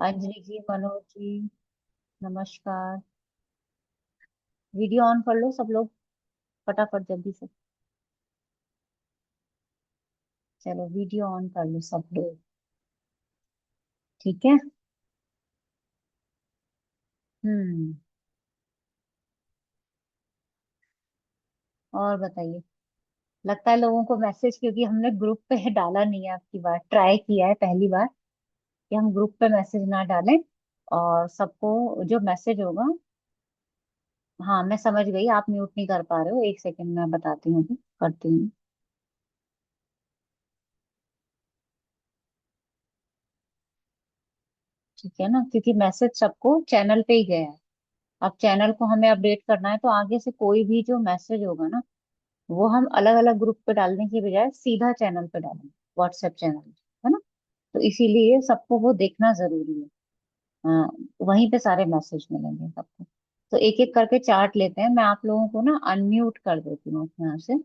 अंजलि जी, मनोज जी, नमस्कार। Video on कर लो सब लोग, फटाफट जल्दी से। चलो वीडियो ऑन कर लो सब लोग। ठीक है। हम्म। और बताइए। लगता है लोगों को मैसेज, क्योंकि हमने ग्रुप पे डाला नहीं है, आपकी बार ट्राई किया है पहली बार कि हम ग्रुप पे मैसेज ना डालें। और सबको जो मैसेज होगा। हाँ, मैं समझ गई, आप म्यूट नहीं कर पा रहे हो, एक सेकंड मैं बताती हूँ, अभी करती हूँ। ठीक है ना, क्योंकि मैसेज सबको चैनल पे ही गया है। अब चैनल को हमें अपडेट करना है, तो आगे से कोई भी जो मैसेज होगा ना, वो हम अलग अलग ग्रुप पे डालने की बजाय सीधा चैनल पे डालेंगे, व्हाट्सएप चैनल। है ना। तो इसीलिए सबको वो देखना जरूरी है। हाँ। वहीं पे सारे मैसेज मिलेंगे सबको। तो एक एक करके चार्ट लेते हैं, मैं आप लोगों को ना अनम्यूट कर देती हूँ यहाँ से।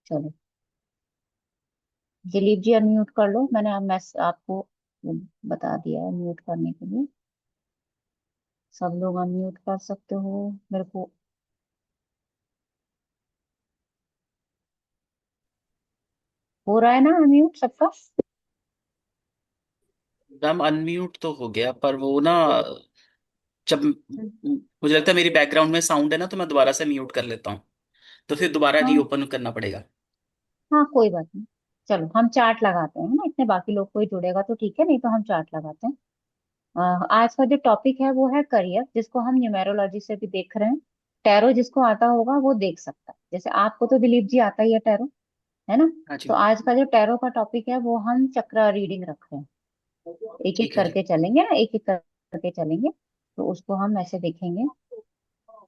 चलो। दिलीप जी अनम्यूट कर लो, मैंने अब आपको बता दिया है म्यूट करने के लिए। सब लोग अनम्यूट कर सकते हो मेरे को। हो रहा है ना अनम्यूट सबका? मैम अनम्यूट तो हो गया, पर वो ना जब मुझे लगता है मेरी बैकग्राउंड में साउंड है ना, तो मैं दोबारा से म्यूट कर लेता हूँ। तो फिर दोबारा हाँ। रीओपन करना पड़ेगा। हाँ, कोई बात नहीं। चलो हम चार्ट लगाते हैं ना, इतने बाकी लोग कोई जुड़ेगा तो ठीक है, नहीं तो हम चार्ट लगाते हैं। आज का जो टॉपिक है वो है करियर, जिसको हम न्यूमेरोलॉजी से भी देख रहे हैं। टैरो जिसको आता होगा वो देख सकता है, जैसे आपको तो दिलीप जी आता ही है टैरो। है ना। हाँ तो जी। आज का जो टैरो का टॉपिक है वो हम चक्र रीडिंग रख रहे हैं। एक एक ठीक है जी। करके चलेंगे ना, एक एक करके चलेंगे। तो उसको हम ऐसे देखेंगे।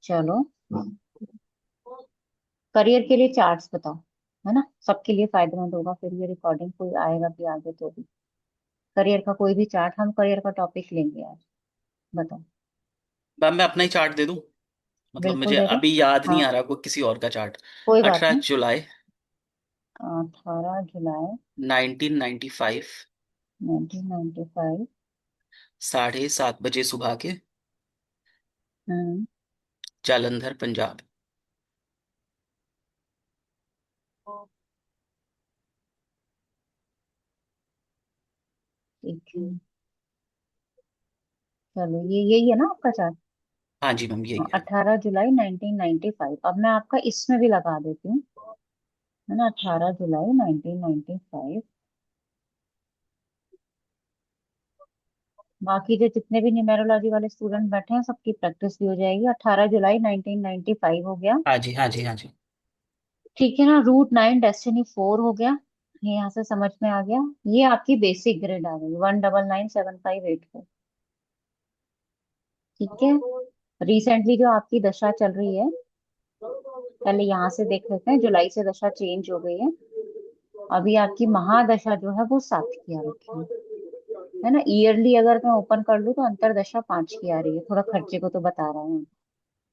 चलो। करियर के लिए चार्ट्स बताओ। है ना, सबके लिए फायदेमंद होगा, फिर ये रिकॉर्डिंग कोई आएगा भी आगे तो भी। करियर का कोई भी चार्ट, हम करियर का टॉपिक लेंगे आज। बताओ। मैम मैं अपना ही चार्ट दे दूँ? मतलब बिल्कुल मुझे दे दो। अभी याद नहीं हाँ। आ रहा कोई किसी और का चार्ट। कोई बात अठारह नहीं। जुलाई 18 जुलाई 1995, 1995। 7:30 बजे सुबह के, हम्म। जालंधर पंजाब। ठीक है। चलो, ये यही है ना आपका चार्ट? हाँ जी मैम, यही हाँ, है। 18 जुलाई 1995। अब मैं आपका इसमें भी लगा देती हूँ। है ना, 18 जुलाई 1995। बाकी जो जितने भी न्यूमेरोलॉजी वाले स्टूडेंट बैठे हैं, सबकी प्रैक्टिस भी हो जाएगी। 18 जुलाई 1995 हो गया। हाँ जी, हाँ जी, हाँ जी। ठीक है ना, रूट 9 डेस्टिनी 4 हो गया। ये यहाँ से समझ में आ गया। ये आपकी बेसिक ग्रेड आ गई, 199758। ठीक है। रिसेंटली जो आपकी दशा चल रही है, पहले यहाँ से देख लेते हैं, जुलाई से दशा चेंज हो गई है। अभी आपकी महादशा जो है वो 7 की आ रखी है ना। ईयरली अगर मैं ओपन कर लूँ तो अंतरदशा 5 की आ रही है, थोड़ा खर्चे को तो बता रहा हूँ।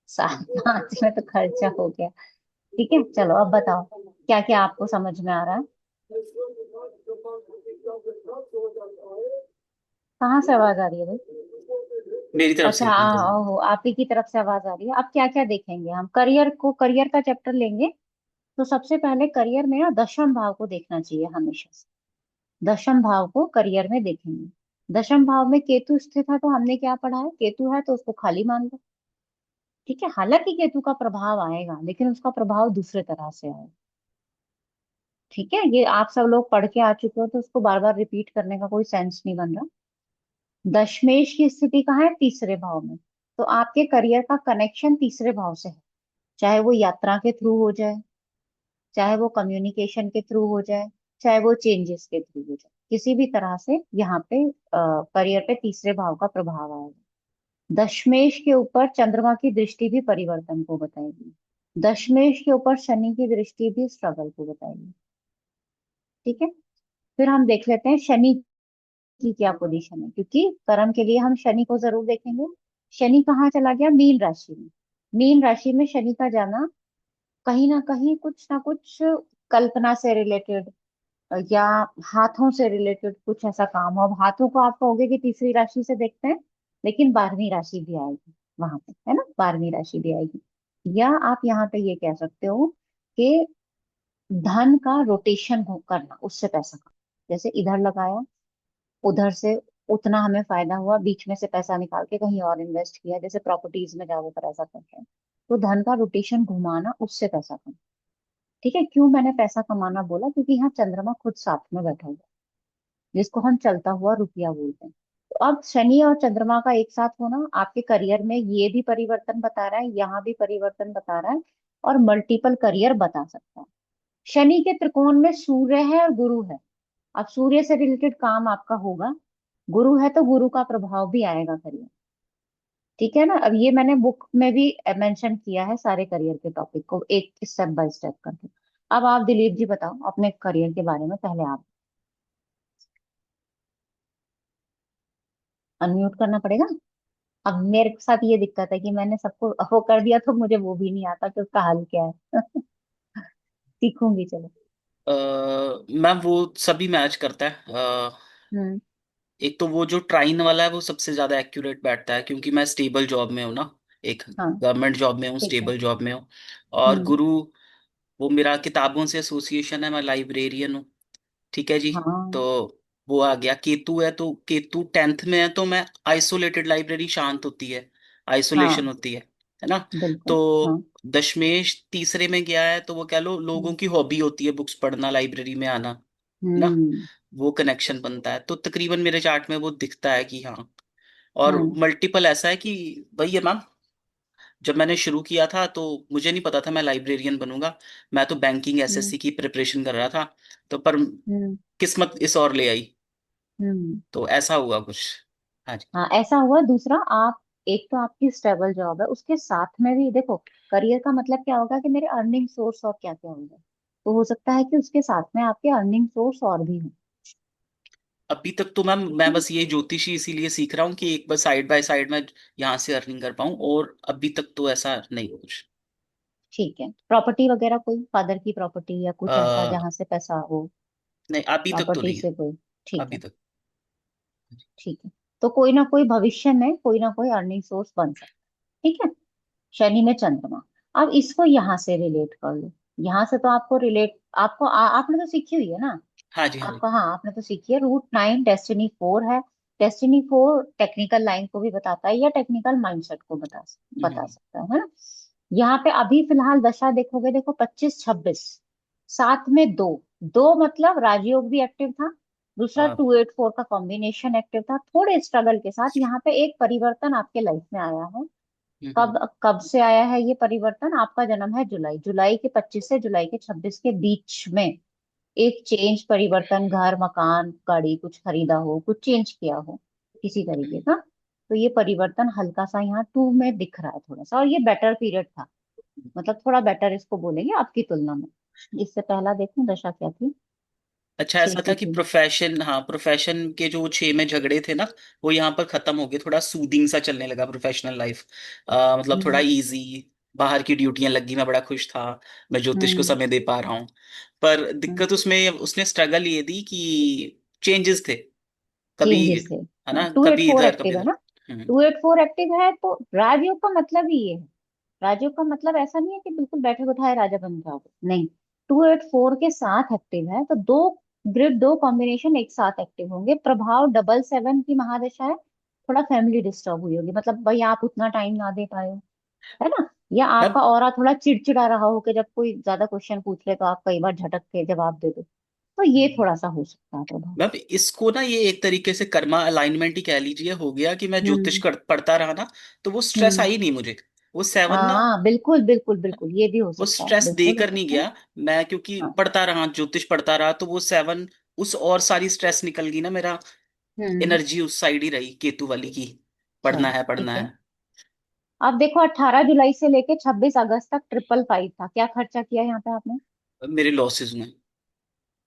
7 5 में तो खर्चा हो गया। ठीक है, चलो अब बताओ क्या क्या आपको समझ में आ रहा है। कहाँ से आवाज आ रही है भाई? मेरी तरफ से अच्छा, ही बोल रहा हूँ। ओहो, आप ही की तरफ से आवाज आ रही है। अब क्या क्या देखेंगे हम, करियर को, करियर का चैप्टर लेंगे। तो सबसे पहले करियर में ना दशम भाव को देखना चाहिए हमेशा से। दशम भाव को करियर में देखेंगे। दशम भाव में केतु स्थित है, तो हमने क्या पढ़ा है, केतु है तो उसको खाली मान लो। ठीक है, हालांकि केतु का प्रभाव आएगा, लेकिन उसका प्रभाव दूसरे तरह से आएगा। ठीक है, ये आप सब लोग पढ़ के आ चुके हो, तो उसको बार बार रिपीट करने का कोई सेंस नहीं बन रहा। दशमेश की स्थिति कहाँ है, तीसरे भाव में। तो आपके करियर का कनेक्शन तीसरे भाव से है। चाहे वो यात्रा के थ्रू हो जाए, चाहे वो कम्युनिकेशन के थ्रू हो जाए, चाहे वो चेंजेस के थ्रू हो जाए, किसी भी तरह से यहाँ पे करियर पे तीसरे भाव का प्रभाव आएगा। दशमेश के ऊपर चंद्रमा की दृष्टि भी परिवर्तन को बताएगी। दशमेश के ऊपर शनि की दृष्टि भी स्ट्रगल को बताएगी। ठीक है। फिर हम देख लेते हैं शनि की क्या पोजीशन है, क्योंकि कर्म के लिए हम शनि को जरूर देखेंगे। शनि कहाँ चला गया, मीन राशि में। मीन राशि में शनि का जाना कहीं ना कुछ कल्पना से रिलेटेड, या हाथों से रिलेटेड कुछ ऐसा काम हो। अब हाथों को आप कहोगे कि तीसरी राशि से देखते हैं, लेकिन 12वीं राशि भी आएगी वहां पे, है ना, 12वीं राशि भी आएगी। या आप यहाँ पे ये कह सकते हो कि धन का रोटेशन करना, उससे पैसा का, जैसे इधर लगाया, उधर से उतना हमें फायदा हुआ, बीच में से पैसा निकाल के कहीं और इन्वेस्ट किया, जैसे प्रॉपर्टीज में ज्यादातर ऐसा करते हैं। तो धन का रोटेशन घुमाना, उससे पैसा कमाना। ठीक है, क्यों मैंने पैसा कमाना बोला, क्योंकि यहाँ चंद्रमा खुद साथ में बैठा हुआ है, जिसको हम चलता हुआ रुपया बोलते हैं। तो अब शनि और चंद्रमा का एक साथ होना आपके करियर में ये भी परिवर्तन बता रहा है, यहाँ भी परिवर्तन बता रहा है, और मल्टीपल करियर बता सकता है। शनि के त्रिकोण में सूर्य है और गुरु है। अब सूर्य से रिलेटेड काम आपका होगा, गुरु है तो गुरु का प्रभाव भी आएगा करियर। ठीक है ना, अब ये मैंने बुक में भी मेंशन किया है सारे करियर के टॉपिक को, एक स्टेप बाय स्टेप करके। अब आप दिलीप जी बताओ अपने करियर के बारे में, पहले आप। अनम्यूट करना पड़ेगा। अब मेरे साथ ये दिक्कत है कि मैंने सबको वो कर दिया, तो मुझे वो भी नहीं आता कि उसका हल क्या है। सीखूंगी, चलो। मैम वो सभी मैच करता है। हम्म। एक तो वो जो ट्राइन वाला है वो सबसे ज्यादा एक्यूरेट बैठता है, क्योंकि मैं स्टेबल जॉब में हूँ ना, एक हाँ। गवर्नमेंट जॉब में हूँ, ठीक है। स्टेबल जॉब में हूँ। और हम्म। गुरु, वो मेरा किताबों से एसोसिएशन है, मैं लाइब्रेरियन हूँ। ठीक है जी। तो हाँ। वो आ गया। केतु है, तो केतु 10th में है, तो मैं आइसोलेटेड, लाइब्रेरी शांत होती है, आइसोलेशन हाँ। होती है ना। बिल्कुल। हाँ। तो दशमेश तीसरे में गया है, तो वो कह लो लोगों हम्म। की हॉबी होती है बुक्स पढ़ना, लाइब्रेरी में आना, ना। हम्म। वो कनेक्शन बनता है, तो तकरीबन मेरे चार्ट में वो दिखता है कि हाँ। और हम्म। मल्टीपल ऐसा है कि वही है मैम, जब मैंने शुरू किया था तो मुझे नहीं पता था मैं लाइब्रेरियन बनूंगा। मैं तो बैंकिंग हम्म। एसएससी की प्रिपरेशन कर रहा था। तो पर हम्म। किस्मत इस और ले आई, हम्म। तो ऐसा हुआ कुछ। हाँ जी। हाँ, ऐसा हुआ। दूसरा, आप एक तो आपकी स्टेबल जॉब है, उसके साथ में भी देखो, करियर का मतलब क्या होगा कि मेरे अर्निंग सोर्स और क्या क्या होंगे। तो हो सकता है कि उसके साथ में आपके अर्निंग सोर्स और भी हो। अभी तक तो मैम ठीक मैं है। बस ये ज्योतिषी इसीलिए सीख रहा हूँ कि एक बार साइड बाय साइड में यहाँ से अर्निंग कर पाऊँ, और अभी तक तो ऐसा नहीं कुछ। ठीक है, प्रॉपर्टी वगैरह कोई फादर की प्रॉपर्टी या कुछ ऐसा आ, जहां से पैसा हो, नहीं अभी तक तो प्रॉपर्टी नहीं है। से कोई। ठीक अभी है। तक। ठीक है, तो कोई ना कोई भविष्य में कोई ना कोई अर्निंग सोर्स बन सकता है। ठीक है। शनि में चंद्रमा। अब इसको यहाँ से रिलेट कर लो। यहाँ से तो आपको रिलेट, आपको आपने तो सीखी हुई है ना। हाँ जी, हाँ जी। आपका, हाँ, आपने तो सीखी है। रूट 9 डेस्टिनी 4 है। डेस्टिनी 4 टेक्निकल लाइन को भी बताता है, या टेक्निकल माइंडसेट को बता हम्म, सकता है ना। यहाँ पे अभी फिलहाल दशा देखोगे, देखो 25-26, साथ में दो, दो मतलब राजयोग भी एक्टिव था, दूसरा हाँ। 2-8-4 का कॉम्बिनेशन एक्टिव था। थोड़े स्ट्रगल के साथ यहाँ पे एक परिवर्तन आपके लाइफ में आया है। हम्म, कब कब से आया है ये परिवर्तन? आपका जन्म है जुलाई, जुलाई के 25 से जुलाई के 26 के बीच में एक चेंज, परिवर्तन, घर मकान गाड़ी कुछ खरीदा हो, कुछ चेंज किया हो किसी तरीके हम्म। का। तो ये परिवर्तन हल्का सा यहाँ 2 में दिख रहा है थोड़ा सा, और ये बेटर पीरियड था, मतलब थोड़ा बेटर इसको बोलेंगे आपकी तुलना में। इससे पहला देखूं दशा क्या थी। अच्छा, 6 ऐसा था की कि थी। प्रोफेशन, हाँ प्रोफेशन के जो 6 में झगड़े थे ना, वो यहाँ पर खत्म हो गए, थोड़ा सूदिंग सा चलने लगा प्रोफेशनल लाइफ। मतलब थोड़ा हम्म। इजी, बाहर की ड्यूटियां लगी, मैं बड़ा खुश था, मैं ज्योतिष को हम्म। समय दे पा रहा हूँ। पर हम्म। दिक्कत उसमें, उसने स्ट्रगल ये दी कि चेंजेस थे, कभी, चेंजेस है। है हाँ, ना, टू एट कभी फोर इधर कभी एक्टिव है इधर। ना। हम्म, 2-8-4 एक्टिव है, तो राजयोग का मतलब ही ये है। राजयोग का मतलब ऐसा नहीं है कि बिल्कुल बैठे बैठाए राजा बन जाओगे, नहीं। 2-8-4 के साथ एक्टिव है, तो दो ग्रिड, दो कॉम्बिनेशन एक साथ एक्टिव होंगे। प्रभाव 7-7 की महादशा है। थोड़ा फैमिली डिस्टर्ब हुई होगी, मतलब भाई आप उतना टाइम ना दे पाए हो, है ना। या मैम। आपका ऑरा थोड़ा चिड़चिड़ा रहा हो, कि जब कोई ज्यादा क्वेश्चन पूछ ले तो आप कई बार झटक के जवाब दे दो। तो ये हम्म, थोड़ा सा हो सकता है प्रभाव। मैम इसको ना ये एक तरीके से कर्मा अलाइनमेंट ही कह लीजिए, हो गया कि मैं ज्योतिष हम्म। पढ़ता रहा ना, तो वो स्ट्रेस हम्म। आई नहीं मुझे। वो 7 ना, हाँ, बिल्कुल बिल्कुल बिल्कुल, ये भी हो वो सकता है, स्ट्रेस बिल्कुल हो देकर नहीं सकता है। गया। मैं क्योंकि हाँ। पढ़ता रहा, ज्योतिष पढ़ता रहा, तो वो 7 उस और सारी स्ट्रेस निकल गई ना, मेरा हम्म। एनर्जी उस साइड ही रही, केतु वाली की। पढ़ना चलो है, ठीक पढ़ना है। है। अब देखो, 18 जुलाई से लेके 26 अगस्त तक 555 था, क्या खर्चा किया यहाँ पे आपने? मेरे लॉसेस हुए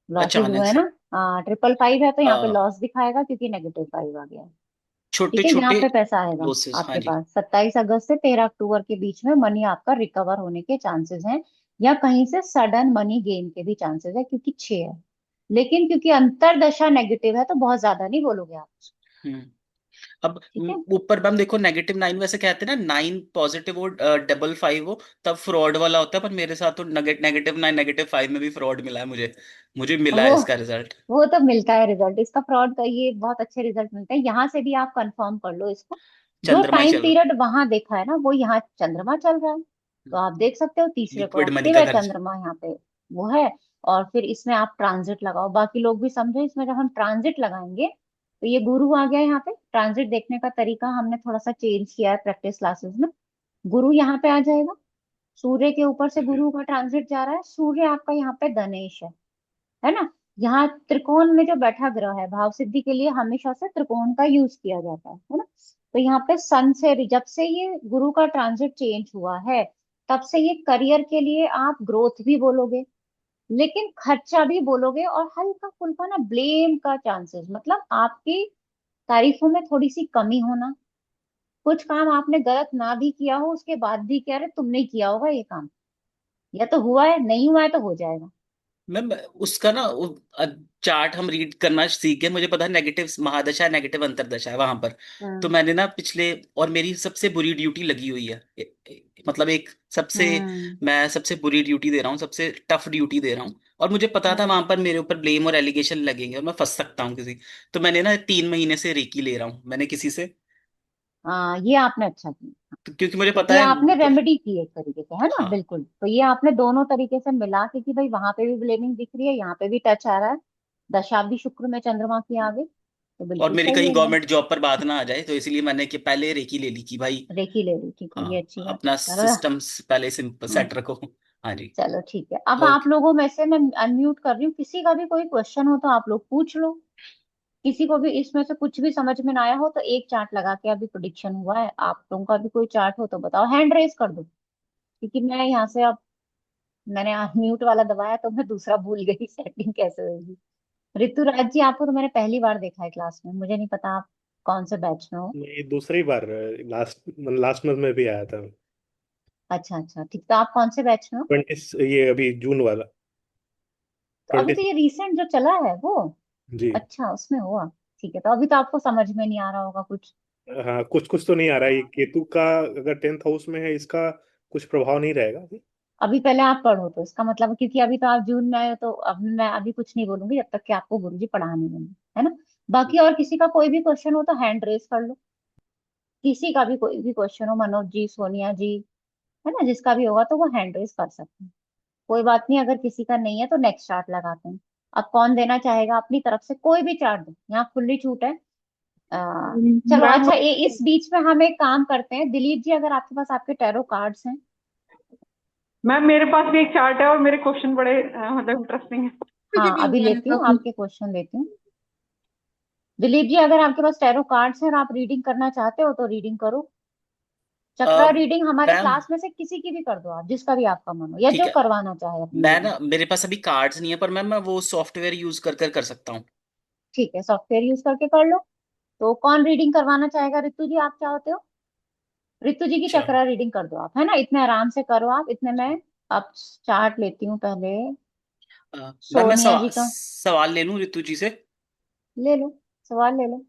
लॉसेस अचानक हुए हैं से। ना। हाँ, 555 है, तो यहाँ पे आ, लॉस दिखाएगा क्योंकि -5 आ गया है। छोटे ठीक है, यहाँ छोटे पे पैसा आएगा लॉसेस, हाँ आपके जी। पास 27 अगस्त से 13 अक्टूबर के बीच में। मनी आपका रिकवर होने के चांसेस हैं, या कहीं से सडन मनी गेन के भी चांसेस है, क्योंकि 6 है। लेकिन क्योंकि अंतरदशा नेगेटिव है तो बहुत ज्यादा नहीं बोलोगे आप। हम्म। अब ठीक है। ऊपर मैम देखो, -9 वैसे कहते हैं ना, 9 पॉजिटिव हो, 55 हो, तब फ्रॉड वाला होता है। पर मेरे साथ तो -9 -5 में भी फ्रॉड मिला है मुझे। मुझे मिला है वो इसका रिजल्ट। वो तो मिलता है रिजल्ट इसका, फ्रॉड का ये बहुत अच्छे रिजल्ट मिलते हैं, यहाँ से भी आप कंफर्म कर लो इसको। जो चंद्रमा ही टाइम चल पीरियड वहां देखा है ना, वो यहाँ चंद्रमा चल रहा है, तो आप देख सकते हो तीसरे को लिक्विड मनी एक्टिव का है खर्च। चंद्रमा यहाँ पे, वो है। और फिर इसमें आप ट्रांजिट लगाओ, बाकी लोग भी समझो, इसमें जब हम ट्रांजिट लगाएंगे तो ये गुरु आ गया यहाँ पे। ट्रांजिट देखने का तरीका हमने थोड़ा सा चेंज किया है प्रैक्टिस क्लासेस में। गुरु यहाँ पे आ जाएगा, सूर्य के ऊपर से गुरु का ट्रांजिट जा रहा है, सूर्य आपका यहाँ पे धनेश है ना। यहाँ त्रिकोण में जो बैठा ग्रह है, भाव सिद्धि के लिए हमेशा से त्रिकोण का यूज किया जाता है ना। तो यहाँ पे सन से जब से ये गुरु का ट्रांजिट चेंज हुआ है, तब से ये करियर के लिए आप ग्रोथ भी बोलोगे, लेकिन खर्चा भी बोलोगे, और हल्का फुल्का ना ब्लेम का चांसेस, मतलब आपकी तारीफों में थोड़ी सी कमी होना। कुछ काम आपने गलत ना भी किया हो, उसके बाद भी कह रहे तुमने किया होगा ये काम, या तो हुआ है, नहीं हुआ है तो हो जाएगा। मैम उसका ना चार्ट हम रीड करना सीख गए। मुझे पता है नेगेटिव महादशा है, नेगेटिव अंतरदशा है वहां पर। तो हम्म। मैंने ना पिछले, और मेरी सबसे बुरी ड्यूटी लगी हुई है, मतलब एक सबसे, हम्म। मैं सबसे बुरी ड्यूटी दे रहा हूँ, सबसे टफ ड्यूटी दे रहा हूँ। और मुझे पता था हम्म। वहां पर मेरे ऊपर ब्लेम और एलिगेशन लगेंगे और मैं फंस सकता हूँ किसी। तो मैंने ना 3 महीने से रेकी ले रहा हूँ मैंने किसी से। हाँ, ये आपने अच्छा किया। तो क्योंकि मुझे पता ये है आपने रेमेडी की एक तरीके से, है ना, हाँ। बिल्कुल। तो ये आपने दोनों तरीके से मिला के कि भाई वहां पे भी ब्लेमिंग दिख रही है, यहाँ पे भी टच आ रहा है, दशाब्दी शुक्र में चंद्रमा की आगे, तो और बिल्कुल मेरी सही कहीं है एकदम। गवर्नमेंट जॉब पर बात ना आ जाए, तो इसलिए मैंने कि पहले रेकी ले ली कि भाई। रेकी ले ली, ठीक है, ये हाँ, अच्छी बात अपना है। चलो। सिस्टम पहले सिंपल हाँ, सेट रखो। हाँ जी। चलो ठीक है। अब आप ओके। लोगों में से मैं अनम्यूट कर रही हूँ, किसी का भी कोई क्वेश्चन हो तो आप लोग पूछ लो। किसी को भी इसमें से कुछ भी समझ में ना आया हो तो एक चार्ट लगा के, अभी प्रोडिक्शन हुआ है, आप लोगों का भी कोई चार्ट हो तो बताओ, हैंड रेस कर दो, क्योंकि मैं यहाँ से अब, मैंने म्यूट वाला दबाया तो मैं दूसरा भूल गई सेटिंग कैसे होगी। ऋतुराज जी, आपको तो मैंने पहली बार देखा है क्लास में, मुझे नहीं पता आप कौन से बैच में हो। ये दूसरी बार, लास्ट मंथ में भी आया था। अच्छा अच्छा, ठीक, तो आप कौन से बैच में हो। 20, ये अभी जून वाला। तो अभी 20। तो ये रिसेंट जो चला है वो, जी। अच्छा उसमें हुआ। ठीक है, तो अभी तो आपको समझ में नहीं आ रहा होगा कुछ। हाँ, कुछ कुछ तो नहीं आ रहा है। ये केतु का अगर 10th हाउस में है, इसका कुछ प्रभाव नहीं रहेगा अभी। अभी पहले आप पढ़ो, तो इसका मतलब, क्योंकि अभी तो आप जून में आए हो, तो अब मैं अभी कुछ नहीं बोलूंगी जब तक कि आपको गुरुजी पढ़ा नहीं देंगे, है ना। बाकी और किसी का कोई भी क्वेश्चन हो तो हैंड रेस कर लो, किसी का भी कोई भी क्वेश्चन हो, मनोज जी, सोनिया जी, है ना, जिसका भी होगा तो वो हैंड रेस कर सकते हैं। कोई बात नहीं, अगर किसी का नहीं है तो नेक्स्ट चार्ट लगाते हैं। अब कौन देना चाहेगा अपनी तरफ से, कोई भी चार्ट दो, यहाँ खुली छूट है। चलो मैम अच्छा, इस बीच में हम एक काम करते हैं, दिलीप जी, अगर आपके पास आपके टैरो कार्ड्स हैं। मैम मेरे पास भी एक चार्ट है और मेरे क्वेश्चन बड़े मतलब इंटरेस्टिंग है। मुझे हाँ, भी अभी हुआ है लेती हूँ, काफी। आपके क्वेश्चन लेती हूँ। दिलीप जी, अगर आपके पास टैरो कार्ड्स हैं और आप रीडिंग करना चाहते हो तो रीडिंग करो। चक्रा रीडिंग हमारे मैम क्लास में से किसी की भी कर दो आप, जिसका भी आपका मन हो, या ठीक जो है। करवाना चाहे अपनी मैं रीडिंग। ना, मेरे पास अभी कार्ड्स नहीं है, पर मैम मैं वो सॉफ्टवेयर यूज कर सकता हूँ। ठीक है, सॉफ्टवेयर यूज करके कर लो। तो कौन रीडिंग करवाना चाहेगा, रितु जी आप चाहते हो। रितु जी की चलो। चक्रा रीडिंग कर दो आप, है ना, इतने आराम से करो आप, इतने में। अब चार्ट लेती हूँ पहले मैम मैं सोनिया जी का। सवाल ले लूँ ऋतु जी से। ले लो, सवाल ले लो।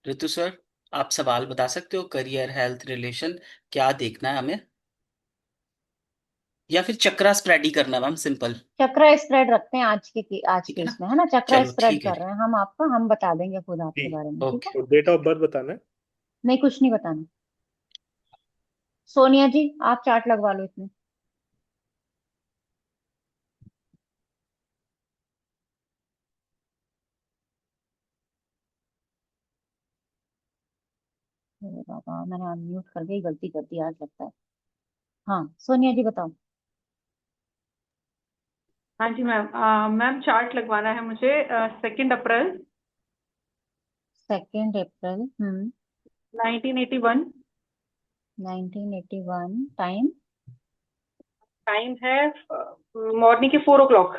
ऋतु सर, आप सवाल बता सकते हो, करियर, हेल्थ, रिलेशन, क्या देखना है हमें, या फिर चक्रा स्प्रेड ही करना है मैम, सिंपल। चक्रा स्प्रेड रखते हैं आज ठीक के है ना। इसमें, है ना, चक्रा चलो स्प्रेड ठीक है। कर रहे हैं हम आपका, हम बता देंगे खुद जी। आपके बारे में, ठीक है। ओके। तो डेट ऑफ बर्थ बताना है। नहीं, कुछ नहीं बताना। सोनिया जी, आप चार्ट लगवा लो इसमें। अरे बाबा, मैंने अनम्यूट कर दी, गलती कर दी आज लगता है। हाँ, सोनिया जी बताओ। हाँ जी मैम, मैम चार्ट लगवाना है मुझे 2 अप्रैल 2 अप्रैल, 1981। 1981, टाइम। टाइम है मॉर्निंग के 4 o'clock।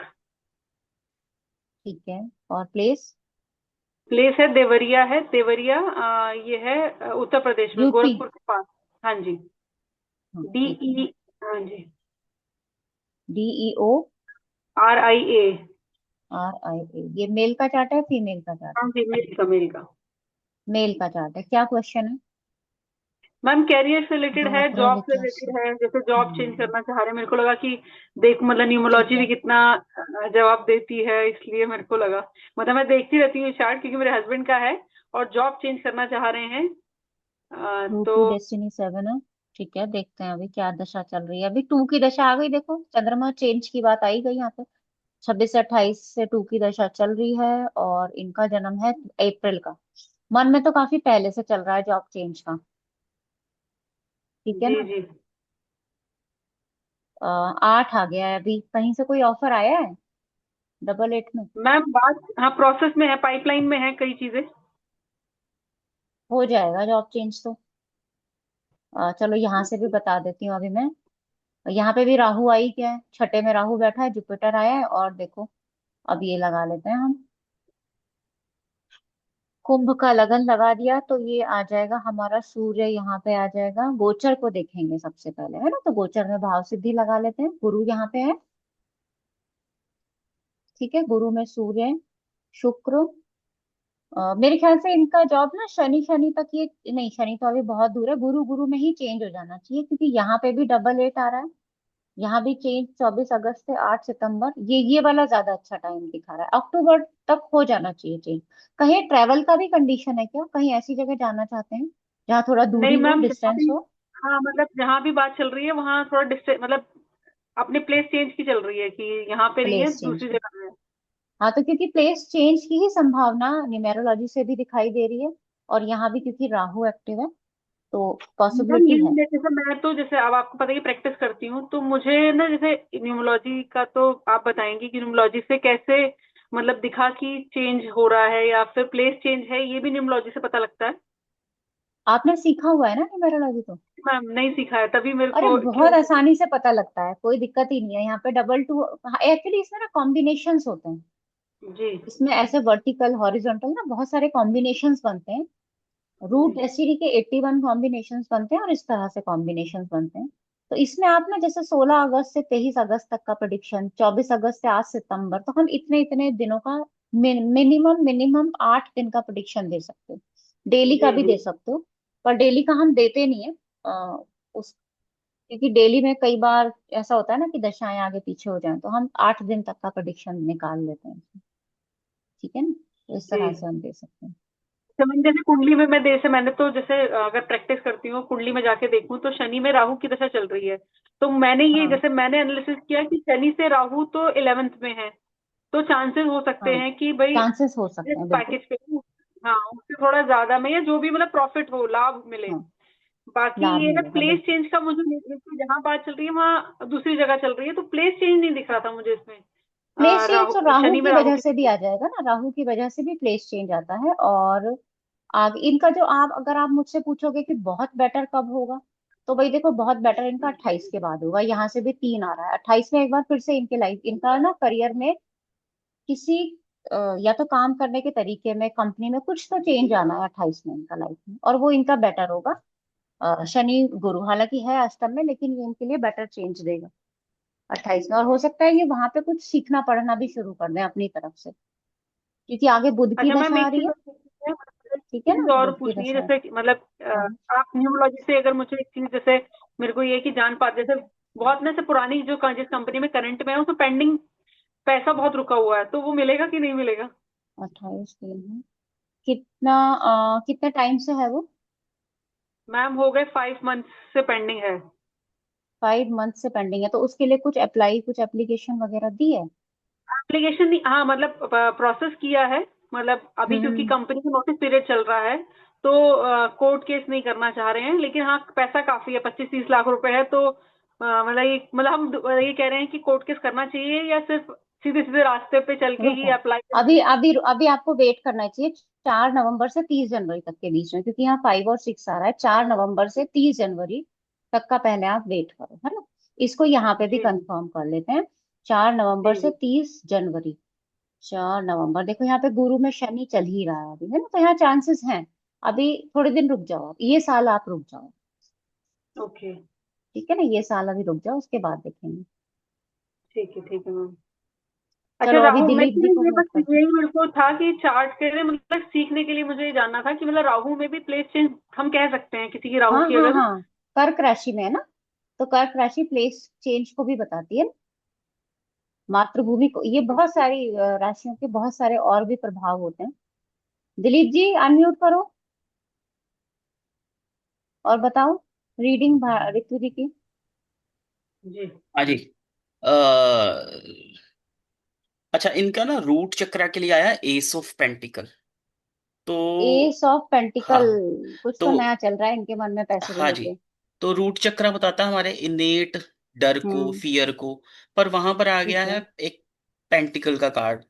ठीक है, और प्लेस। प्लेस है देवरिया, है देवरिया, ये है उत्तर प्रदेश में, यूपी। गोरखपुर के पास। हाँ जी। हाँ डी ठीक है। ई हाँ जी। DEO। RIA। RIA, ये मेल का चार्ट है फीमेल का चार्ट हाँ है? जी, मेल का। मेल का चार्ट है। क्या क्वेश्चन है? मैम कैरियर से रिलेटेड है, बाप रे जॉब से विकास। रिलेटेड है, जैसे जॉब चेंज हम्म, करना चाह रहे हैं। मेरे को लगा कि देख मतलब ठीक न्यूमरोलॉजी भी है। कितना जवाब देती है, इसलिए मेरे को लगा। मतलब मैं देखती रहती हूँ चार्ट, क्योंकि मेरे हस्बैंड का है और जॉब चेंज करना चाह रहे हैं। टू तो टू डेस्टिनी 7 है। ठीक है, देखते हैं अभी क्या दशा चल रही है। अभी टू की दशा आ गई, देखो चंद्रमा चेंज की बात आई गई यहाँ पे। 26 से 28 से टू की दशा चल रही है, और इनका जन्म है अप्रैल का। मन में तो काफी पहले से चल रहा है जॉब चेंज का। ठीक है जी ना? जी। 8 आ गया है। अभी कहीं से कोई ऑफर आया है 88 में? मैम बात, हाँ, प्रोसेस में है, पाइपलाइन में है कई चीजें। हो जाएगा जॉब चेंज तो। चलो यहाँ से भी बता देती हूँ अभी मैं। यहाँ पे भी राहु आई क्या है, छठे में राहु बैठा है, जुपिटर आया है, और देखो अब ये लगा लेते हैं हम। कुंभ का लगन लगा दिया तो ये आ जाएगा हमारा सूर्य, यहाँ पे आ जाएगा। गोचर को देखेंगे सबसे पहले, है ना? तो गोचर में भाव सिद्धि लगा लेते हैं। गुरु यहाँ पे है। ठीक है, गुरु में सूर्य है, शुक्र। मेरे ख्याल से इनका जॉब ना शनि शनि तक, ये नहीं, शनि तो अभी बहुत दूर है। गुरु गुरु में ही चेंज हो जाना चाहिए, क्योंकि यहाँ पे भी 88 आ रहा है। यहाँ भी चेंज 24 अगस्त से 8 सितंबर, ये वाला ज्यादा अच्छा टाइम दिखा रहा है। अक्टूबर तक हो जाना चाहिए चेंज। कहीं ट्रेवल का भी कंडीशन है क्या? कहीं ऐसी जगह जाना चाहते हैं जहाँ थोड़ा नहीं दूरी हो, मैम, जहाँ डिस्टेंस भी, हो? हाँ मतलब जहाँ भी बात चल रही है वहाँ थोड़ा डिस्टेंस, मतलब अपनी प्लेस चेंज की चल रही है कि यहाँ पे नहीं है, प्लेस चेंज दूसरी की। जगह है। हाँ, तो क्योंकि प्लेस चेंज की ही संभावना न्यूमेरोलॉजी से भी दिखाई दे रही है, और यहाँ भी क्योंकि राहु एक्टिव है, तो मैम पॉसिबिलिटी यही है। जैसे मैं तो, जैसे अब आपको पता है कि प्रैक्टिस करती हूँ, तो मुझे ना जैसे न्यूमरोलॉजी का तो आप बताएंगी कि न्यूमरोलॉजी से कैसे मतलब दिखा कि चेंज हो रहा है या फिर प्लेस चेंज है, ये भी न्यूमरोलॉजी से पता लगता है। आपने सीखा हुआ है ना न्यूमेरोलॉजी तो? मैम नहीं सीखा है, तभी मेरे अरे को बहुत क्यूरियोसिटी। आसानी से पता लगता है, कोई दिक्कत ही नहीं है। यहाँ पे डबल टू, एक्चुअली इसमें ना कॉम्बिनेशंस होते हैं। जी इसमें ऐसे वर्टिकल हॉरिजॉन्टल ना बहुत सारे कॉम्बिनेशंस बनते हैं। रूट जी डेस्टिनी के 81 कॉम्बिनेशंस बनते हैं, और इस तरह से कॉम्बिनेशंस बनते हैं। तो इसमें आप ना जैसे 16 अगस्त से 23 अगस्त तक का प्रेडिक्शन, 24 अगस्त से 8 सितंबर, तो हम इतने इतने दिनों का मिनिमम मिनिमम 8 दिन का प्रेडिक्शन दे सकते हो। डेली का जी भी जी। दे सकते हो, पर डेली का हम देते नहीं है। उस क्योंकि डेली में कई बार ऐसा होता है ना कि दशाएं आगे पीछे हो जाएं, तो हम 8 दिन तक का प्रेडिक्शन निकाल लेते हैं। ठीक है ना? तो इस जी तरह से हम दे सकते हैं। तो मैंने जैसे कुंडली में मैं जैसे मैंने तो जैसे अगर प्रैक्टिस करती हूँ कुंडली में जाके देखूं, तो शनि में राहु की दशा चल रही है। तो मैंने ये हाँ जैसे मैंने एनालिसिस किया कि शनि से राहु तो 11th में है, तो चांसेस हो सकते हाँ, हैं कि भाई चांसेस हो इस सकते हैं बिल्कुल। पैकेज पे, हाँ उससे थोड़ा ज्यादा में, या जो भी मतलब प्रॉफिट हो, लाभ मिले। हाँ, बाकी लाभ ये है मिलेगा प्लेस बिल्कुल। चेंज का, मुझे जहाँ बात चल रही है वहाँ दूसरी जगह चल रही है, तो प्लेस चेंज नहीं दिख रहा था मुझे इसमें। प्लेस चेंज तो राहु शनि में की राहु वजह की। से भी आ जाएगा ना, राहु की वजह से भी प्लेस चेंज आता है। और आगे इनका जो, आप अगर आप मुझसे पूछोगे कि बहुत बेटर कब होगा, तो भाई देखो बहुत बेटर इनका 28 के बाद होगा। यहाँ से भी 3 आ रहा है, 28 में एक बार फिर से इनके लाइफ, इनका ना करियर में किसी या तो काम करने के तरीके में, कंपनी में कुछ तो चेंज आना है 28 में इनका लाइफ में, और वो इनका बेटर होगा। शनि गुरु हालांकि है अष्टम में, लेकिन ये इनके लिए बेटर चेंज देगा 28 में। और हो सकता है ये वहां पे कुछ सीखना पढ़ना भी शुरू कर दें अपनी तरफ से, क्योंकि आगे बुध की अच्छा मैम दशा आ एक रही चीज है। और पूछनी है, एक ठीक है चीज ना? और बुध की पूछनी है, दशा। जैसे कि मतलब हाँ आप न्यूमरोलॉजी से अगर मुझे एक चीज, जैसे मेरे को ये कि जान पाते, जैसे बहुत ना से पुरानी जो जिस कंपनी में करंट में है उसमें पेंडिंग पैसा बहुत रुका हुआ है, तो वो मिलेगा कि नहीं मिलेगा? 28 दिन है। कितना कितने टाइम से है वो? मैम हो गए 5 मंथ से पेंडिंग है। 5 मंथ से पेंडिंग है, तो उसके लिए कुछ अप्लाई, कुछ एप्लीकेशन वगैरह दी है? एप्लीकेशन नहीं, हाँ मतलब प्रोसेस किया है, मतलब अभी क्योंकि हम्म। कंपनी का नोटिस पीरियड चल रहा है, तो कोर्ट केस नहीं करना चाह रहे हैं, लेकिन हाँ पैसा काफी है, 25-30 लाख रुपए है, तो मतलब हम ये कह रहे हैं कि कोर्ट केस करना चाहिए या सिर्फ सीधे सीधे रास्ते पे चल के ही रुको, अप्लाई अभी करना अभी अभी आपको वेट करना चाहिए 4 नवंबर से 30 जनवरी तक के बीच में, क्योंकि यहाँ 5 और 6 आ रहा है। 4 नवंबर से 30 जनवरी तक का पहले आप वेट करो, है ना? इसको यहाँ पे है। भी जी जी कंफर्म कर लेते हैं। 4 नवंबर जी से जी। 30 जनवरी। 4 नवंबर, देखो यहाँ पे गुरु में शनि चल ही रहा है अभी, है ना? तो यहाँ चांसेस हैं। अभी थोड़े दिन रुक जाओ, आप ये साल आप रुक जाओ। ओके। ठीक है ना? ये साल अभी रुक जाओ, उसके बाद देखेंगे। ठीक है मैम। अच्छा चलो अभी राहु, मैं दिलीप जी को ये म्यूट बस करते हैं। यही मेरे को था कि चार्ट के लिए मतलब सीखने के लिए मुझे ये जानना था कि मतलब राहु में भी प्लेस चेंज हम कह सकते हैं किसी की राहु हाँ की हाँ अगर। हाँ, कर्क राशि में है ना, तो कर्क राशि प्लेस चेंज को भी बताती है ना, मातृभूमि को। ये बहुत सारी राशियों के बहुत सारे और भी प्रभाव होते हैं। दिलीप जी अनम्यूट करो और बताओ रीडिंग ऋतु जी की। जी। हाँ जी। अ, अच्छा, इनका ना रूट चक्रा के लिए आया एस ऑफ पेंटिकल। तो एस ऑफ पेंटिकल, हाँ, कुछ तो तो नया चल रहा है इनके मन में पैसे को हाँ जी, लेके। तो रूट चक्र बताता है हमारे इनेट डर को, हम्म। फियर को। पर वहां पर आ ठीक गया है। है एक पेंटिकल का कार्ड।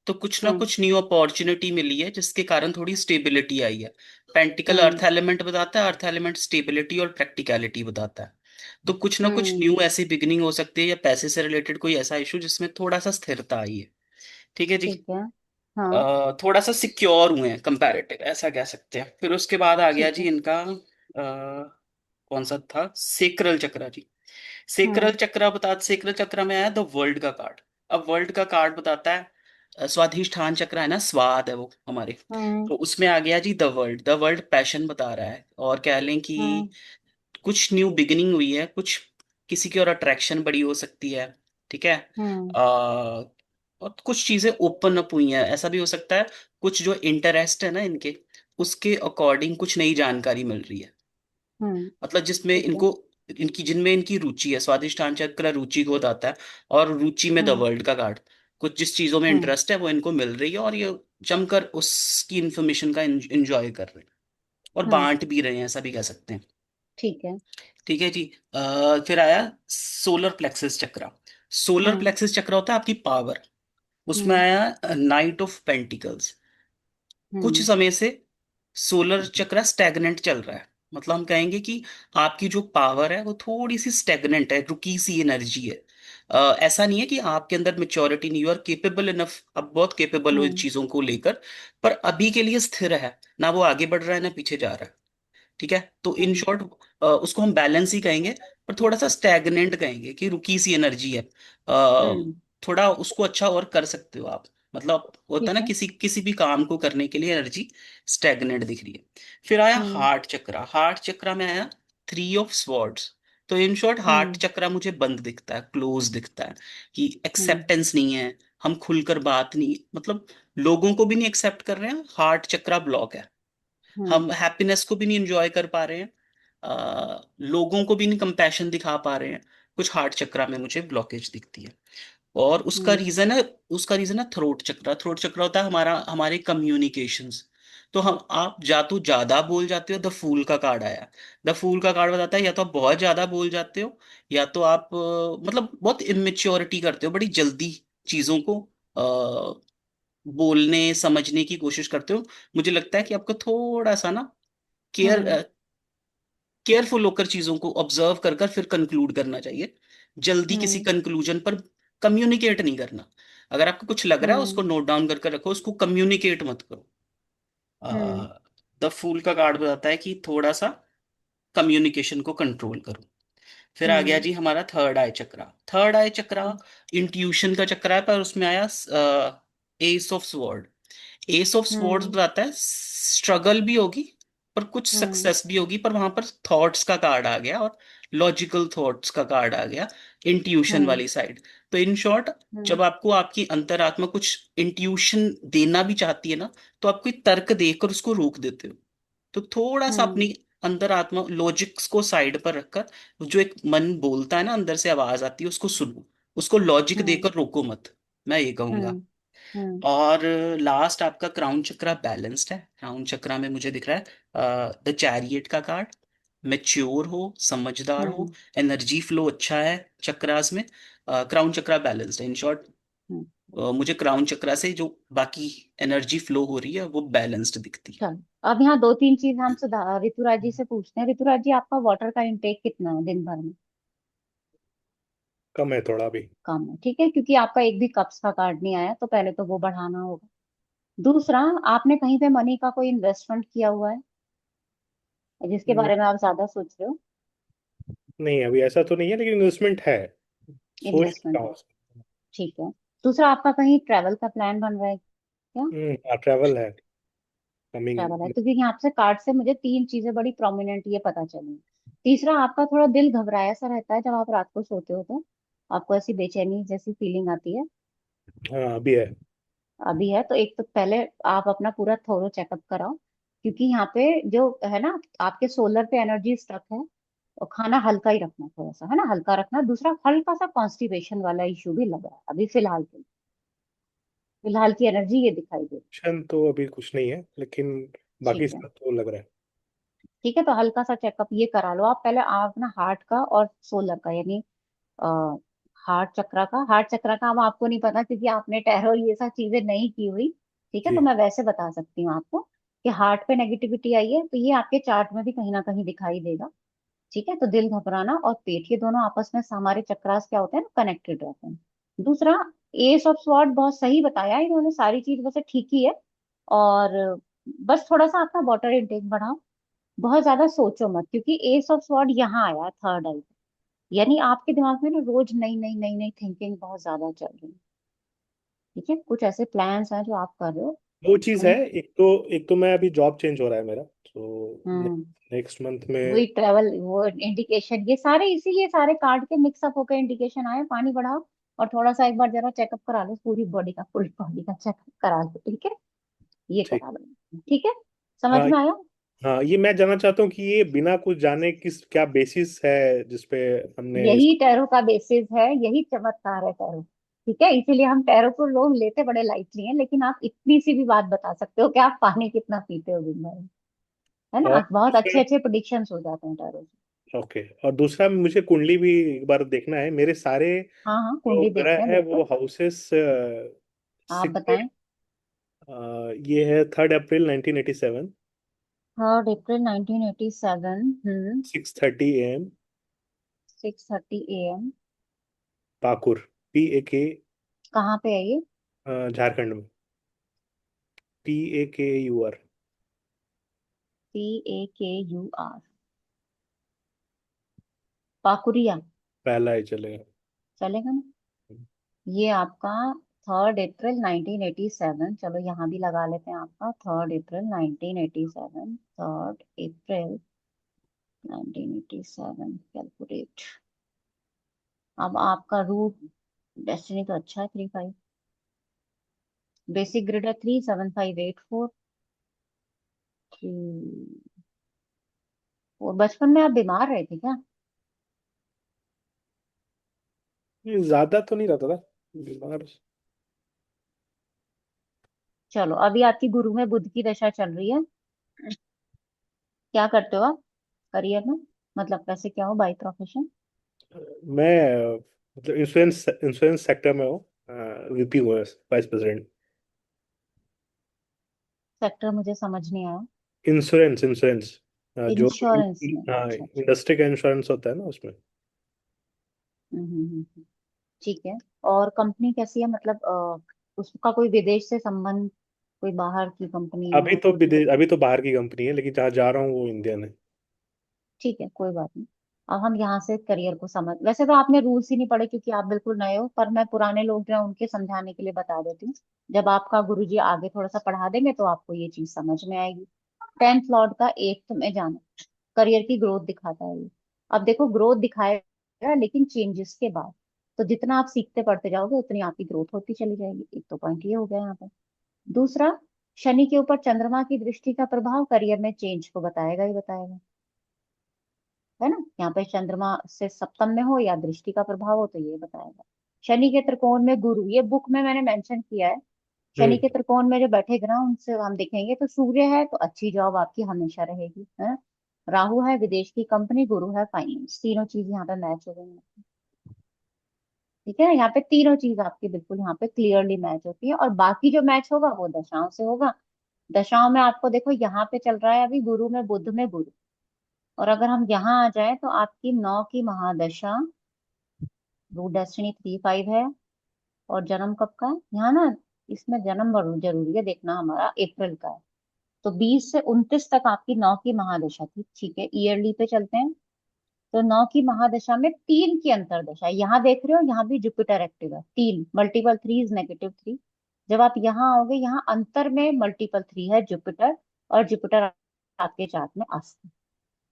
तो कुछ ना हम्म कुछ न्यू अपॉर्चुनिटी मिली है जिसके कारण थोड़ी स्टेबिलिटी आई है। पेंटिकल हम्म अर्थ एलिमेंट बताता है, अर्थ एलिमेंट स्टेबिलिटी और प्रैक्टिकलिटी बताता है। तो कुछ ना कुछ हम्म। न्यू ऐसी बिगिनिंग हो सकती है, या पैसे से रिलेटेड कोई ऐसा इशू जिसमें थोड़ा सा स्थिरता आई है। ठीक है जी। ठीक है। हाँ। थोड़ा सा सिक्योर हुए हैं कंपैरेटिव, ऐसा कह सकते हैं। फिर उसके बाद आ गया ठीक जी है। इनका कौन सा था, सेक्रल चक्र जी। सेक्रल हम्म चक्र बता, सेक्रल चक्र में आया द वर्ल्ड का कार्ड। अब वर्ल्ड का कार्ड बताता है स्वाधिष्ठान चक्र है ना, स्वाद है वो हमारे। हम्म तो उसमें आ गया जी the world. The world passion बता रहा है, और कह लें कि हम्म कुछ न्यू बिगिनिंग हुई है, कुछ किसी की और अट्रैक्शन बड़ी हो सकती है। ठीक है। हम्म और कुछ चीजें ओपन अप हुई हैं, ऐसा भी हो सकता है। कुछ जो इंटरेस्ट है ना इनके, उसके अकॉर्डिंग कुछ नई जानकारी मिल रही है। मतलब जिसमें ठीक है। इनको, इनकी जिनमें इनकी रुचि है, स्वादिष्टान चक्र रुचि को बताता है। और रुचि में द हम्म वर्ल्ड का कार्ड, कुछ जिस चीजों में हम्म इंटरेस्ट है वो इनको मिल रही है, और ये जमकर उसकी इंफॉर्मेशन का एंजॉय कर रहे हैं, और हम्म बांट भी रहे हैं, ऐसा भी कह सकते हैं। ठीक है। ठीक है जी। फिर आया सोलर प्लेक्सस चक्र। सोलर हम्म प्लेक्सस चक्र होता है आपकी पावर। उसमें हम्म आया नाइट ऑफ पेंटिकल्स। कुछ हम्म समय से सोलर चक्र स्टैग्नेंट चल रहा है। मतलब हम कहेंगे कि आपकी जो पावर है वो थोड़ी सी स्टैग्नेंट है, रुकी सी एनर्जी है। ऐसा नहीं है कि आपके अंदर मेच्योरिटी नहीं, और केपेबल इनफ, अब बहुत केपेबल हो इन हम्म चीजों को लेकर। पर अभी के लिए स्थिर है, ना वो आगे बढ़ रहा है ना पीछे जा रहा है। ठीक है। तो इन हम्म शॉर्ट उसको हम बैलेंस ही कहेंगे, पर थोड़ा सा स्टैग्नेंट कहेंगे कि रुकी सी एनर्जी है। हम्म थोड़ा उसको अच्छा और कर सकते हो आप। मतलब होता है ठीक ना, है। किसी किसी भी काम को करने के लिए एनर्जी स्टैग्नेंट दिख रही है। फिर आया हम्म हार्ट चक्रा। हार्ट चक्रा में आया थ्री ऑफ स्वॉर्ड्स। तो इन शॉर्ट हार्ट हम्म चक्रा मुझे बंद दिखता है, क्लोज दिखता है, कि हम्म एक्सेप्टेंस नहीं है। हम खुलकर बात नहीं, मतलब लोगों को भी नहीं एक्सेप्ट कर रहे हैं, हार्ट चक्रा ब्लॉक है। हम्म हम हैप्पीनेस को भी नहीं एंजॉय कर पा रहे हैं, लोगों को भी नहीं कंपैशन दिखा पा रहे हैं। कुछ हार्ट चक्रा में मुझे ब्लॉकेज दिखती है। और हम्म उसका रीजन है थ्रोट चक्रा। थ्रोट चक्रा होता है हमारा, हमारे कम्युनिकेशंस। तो हम, आप या तो ज्यादा बोल जाते हो, द फूल का कार्ड आया। द फूल का कार्ड बताता है या तो आप बहुत ज्यादा बोल जाते हो, या तो आप मतलब बहुत इमेच्योरिटी करते हो, बड़ी जल्दी चीजों को बोलने समझने की कोशिश करते हो। मुझे लगता है कि आपको थोड़ा सा ना केयर हम्म केयरफुल होकर चीजों को ऑब्जर्व कर कर फिर कंक्लूड करना चाहिए। जल्दी किसी हम्म कंक्लूजन पर कम्युनिकेट नहीं करना। अगर आपको कुछ लग रहा है हम्म उसको नोट डाउन करके रखो, उसको कम्युनिकेट मत करो। हम्म द फूल का कार्ड बताता है कि थोड़ा सा कम्युनिकेशन को कंट्रोल करो। फिर आ गया हम्म जी हमारा third eye chakra. Third eye chakra intuition का चक्रा है, पर उसमें आया ace of sword. Ace of swords hmm बताता है स्ट्रगल भी होगी, पर कुछ हम्म सक्सेस भी होगी। पर वहां पर थॉट्स का कार्ड आ गया, और लॉजिकल थॉट्स का कार्ड आ गया, इंट्यूशन हम्म वाली साइड। तो इन शॉर्ट, हम्म जब आपको आपकी अंतरात्मा कुछ इंट्यूशन देना भी चाहती है ना, तो आप कोई तर्क देकर उसको रोक देते हो। तो थोड़ा सा हम्म अपनी अंतरात्मा लॉजिक्स को साइड पर रखकर, जो एक मन बोलता है ना, अंदर से आवाज आती है, उसको सुनो। उसको लॉजिक हम्म देकर रोको मत, मैं ये कहूंगा। हम्म हम्म और लास्ट आपका क्राउन चक्रा बैलेंस्ड है। क्राउन चक्रा में मुझे दिख रहा है द चैरियट का कार्ड। मेच्योर हो, समझदार हो, हम्म एनर्जी फ्लो अच्छा है चक्रास में। क्राउन चक्रा बैलेंस्ड है इन शॉर्ट। हम्म मुझे क्राउन चक्रा से जो बाकी एनर्जी फ्लो हो रही है वो बैलेंस्ड दिखती है। चलो अब यहाँ दो तीन चीज हम ऋतुराज जी से पूछते हैं। ऋतुराज जी आपका वाटर का इंटेक कितना है दिन भर में? कम है थोड़ा अभी। कम है, ठीक है, क्योंकि आपका एक भी कप्स का कार्ड नहीं आया, तो पहले तो वो बढ़ाना होगा। दूसरा, आपने कहीं पे मनी का कोई इन्वेस्टमेंट किया हुआ है जिसके न- बारे में आप ज्यादा सोच रहे हो? नहीं, अभी ऐसा तो नहीं है, लेकिन इन्वेस्टमेंट है। सोच रहा इन्वेस्टमेंट है, हूँ। ठीक है। दूसरा, आपका कहीं ट्रैवल का प्लान बन रहा है क्या? हाँ, ट्रैवल है कमिंग। ट्रैवल है, तो क्योंकि आपसे कार्ड से मुझे तीन चीजें बड़ी प्रोमिनेंट ये पता चली। तीसरा, आपका थोड़ा दिल घबराया सा रहता है जब आप रात को सोते हो, तो आपको ऐसी बेचैनी जैसी फीलिंग आती है। हाँ, अभी है। अभी है तो एक तो पहले आप अपना पूरा थोरो चेकअप कराओ, क्योंकि यहाँ पे जो है ना, आपके सोलर पे एनर्जी स्टक है। और खाना हल्का ही रखना, थोड़ा सा है ना, हल्का रखना। दूसरा, हल्का सा कॉन्स्टिपेशन वाला इशू भी लग रहा है अभी फिलहाल के लिए। फिलहाल की एनर्जी ये दिखाई दे रही टेंशन तो अभी कुछ नहीं है, लेकिन है। बाकी ठीक है। सब तो लग रहा है। ठीक है, तो हल्का सा चेकअप ये करा लो आप पहले। आप ना हार्ट का और सोलर का, यानी हार्ट चक्रा का अब आपको नहीं पता, क्योंकि आपने टैरो ये सब चीजें नहीं की हुई। ठीक है, तो जी। मैं वैसे बता सकती हूँ आपको कि हार्ट पे नेगेटिविटी आई है, तो ये आपके चार्ट में भी कहीं ना कहीं दिखाई देगा। ठीक है, तो दिल घबराना और पेट, ये दोनों आपस में हमारे चक्रास क्या होते हैं ना, कनेक्टेड रहते हैं। दूसरा, एस ऑफ स्वॉर्ड बहुत सही बताया इन्होंने, सारी चीज वैसे ठीक ही है। और बस थोड़ा सा अपना वाटर इनटेक बढ़ाओ। बहुत ज्यादा सोचो मत, क्योंकि एस ऑफ स्वॉर्ड यहाँ आया थर्ड आई, यानी आपके दिमाग में ना रोज नई नई नई नई थिंकिंग बहुत ज्यादा चल रही है। ठीक है, कुछ ऐसे प्लान्स हैं जो आप कर रहे हो। दो चीज है। उन एक तो मैं अभी जॉब चेंज हो रहा है मेरा, तो हम्म नेक्स्ट मंथ में। वही ट्रेवल, वो इंडिकेशन, ये सारे इसीलिए सारे कार्ड के मिक्सअप होकर इंडिकेशन आए। पानी बढ़ाओ और थोड़ा सा एक बार जरा चेकअप करा लो, पूरी बॉडी का, फुल बॉडी का चेकअप करा लो। ठीक है, ये ठीक। करा लो। ठीक है, समझ हाँ। में आया? हाँ, ये मैं जानना चाहता हूँ कि ये बिना कुछ जाने किस क्या बेसिस है जिसपे हमने यही टैरो का बेसिस है, यही चमत्कार है टैरो। ठीक है, इसीलिए हम टैरो को लोग लेते बड़े लाइटली हैं, लेकिन आप इतनी सी भी बात बता सकते हो कि आप पानी कितना पीते हो दिन भर में। है और ना, बहुत अच्छे दूसरा। अच्छे प्रिडिक्शंस हो जाते हैं टैरो से। ओके, और दूसरा मुझे कुंडली भी एक बार देखना है। मेरे सारे हाँ हाँ, जो कुंडली देखते ग्रह हैं है वो बिल्कुल। हाउसेस आप सिक्स। बताएं। ये है 3 अप्रैल 1987, 3 अप्रैल 1987। 6:30 AM, 6:30 AM। पाकुर, PAK, कहाँ पे है ये? झारखंड में, PAKUR। PAKUR। पाकुरिया। पहला ही चलेगा। चलेगा ना? ये आपका 3 अप्रैल 1987, चलो यहाँ भी लगा लेते हैं आपका 3 अप्रैल 1987। 3 अप्रैल 1987, कैलकुलेट। अब आपका रूट डेस्टिनी तो अच्छा है, 3 5। बेसिक ग्रिड है 3 7 5 8 4। और बचपन में आप बीमार रहे थे क्या? ये ज्यादा तो नहीं रहता था बीमार। चलो, अभी आपकी गुरु में बुध की दशा चल रही है। क्या करते हो आप करियर में, मतलब कैसे क्या हो बाई प्रोफेशन? मैं मतलब इंश्योरेंस इंश्योरेंस सेक्टर में हूँ। VP हूँ, वाइस प्रेसिडेंट। सेक्टर मुझे समझ नहीं आया। इंश्योरेंस इंश्योरेंस जो इंश्योरेंस में, अच्छा अच्छा। इंडस्ट्री का इंश्योरेंस होता है ना, उसमें। हम्म। ठीक है। और कंपनी कैसी है, मतलब उसका कोई विदेश से संबंध, कोई बाहर की कंपनी है, कुछ? अभी तो बाहर की कंपनी है, लेकिन जहाँ जा रहा हूँ वो इंडियन है। ठीक है, कोई बात नहीं। अब हम यहाँ से करियर को समझ, वैसे तो आपने रूल्स ही नहीं पढ़े क्योंकि आप बिल्कुल नए हो, पर मैं पुराने लोग जो हैं उनके समझाने के लिए बता देती हूँ। जब आपका गुरुजी आगे थोड़ा सा पढ़ा देंगे तो आपको ये चीज समझ में आएगी। 10th लॉर्ड का 8th में जाना, करियर की ग्रोथ दिखाता है ये। अब देखो, ग्रोथ दिखाएगा लेकिन चेंजेस के बाद। तो जितना आप सीखते पढ़ते जाओगे उतनी आपकी ग्रोथ होती चली जाएगी। एक तो पॉइंट ये हो गया यहाँ पर। दूसरा, शनि के ऊपर चंद्रमा की दृष्टि का प्रभाव करियर में चेंज को बताएगा ही बताएगा। है ना, यहाँ पे चंद्रमा से सप्तम में हो या दृष्टि का प्रभाव हो तो ये बताएगा। शनि के त्रिकोण में गुरु, ये बुक में मैंने मेंशन किया है। शनि के हम्म। त्रिकोण में जो बैठे ग्रह उनसे हम देखेंगे तो सूर्य है तो अच्छी जॉब आपकी हमेशा रहेगी, है। राहु है विदेश की कंपनी, गुरु है फाइनेंस, तीनों चीज यहाँ पे मैच हो गई हैं। ठीक है, यहाँ पे तीनों चीज आपकी बिल्कुल यहाँ पे क्लियरली मैच होती है, और बाकी जो मैच होगा वो दशाओं से होगा। दशाओं में आपको देखो, यहाँ पे चल रहा है अभी गुरु में बुध में गुरु। और अगर हम यहाँ आ जाए तो आपकी 9 की महादशा, रूट डेस्टिनी 3 5 है। और जन्म कब का है यहाँ ना, इसमें जन्म जरूरी है देखना, हमारा अप्रैल का है। तो 20 से 29 तक आपकी 9 की महादशा थी। ठीक है, ईयरली पे चलते हैं। तो 9 की महादशा में 3 की अंतरदशा, यहाँ देख रहे हो, यहाँ भी जुपिटर एक्टिव है, 3 मल्टीपल 3 इज -3। जब आप यहाँ आओगे, यहाँ अंतर में मल्टीपल 3 है जुपिटर, और जुपिटर आपके चार्ट में अस्त है।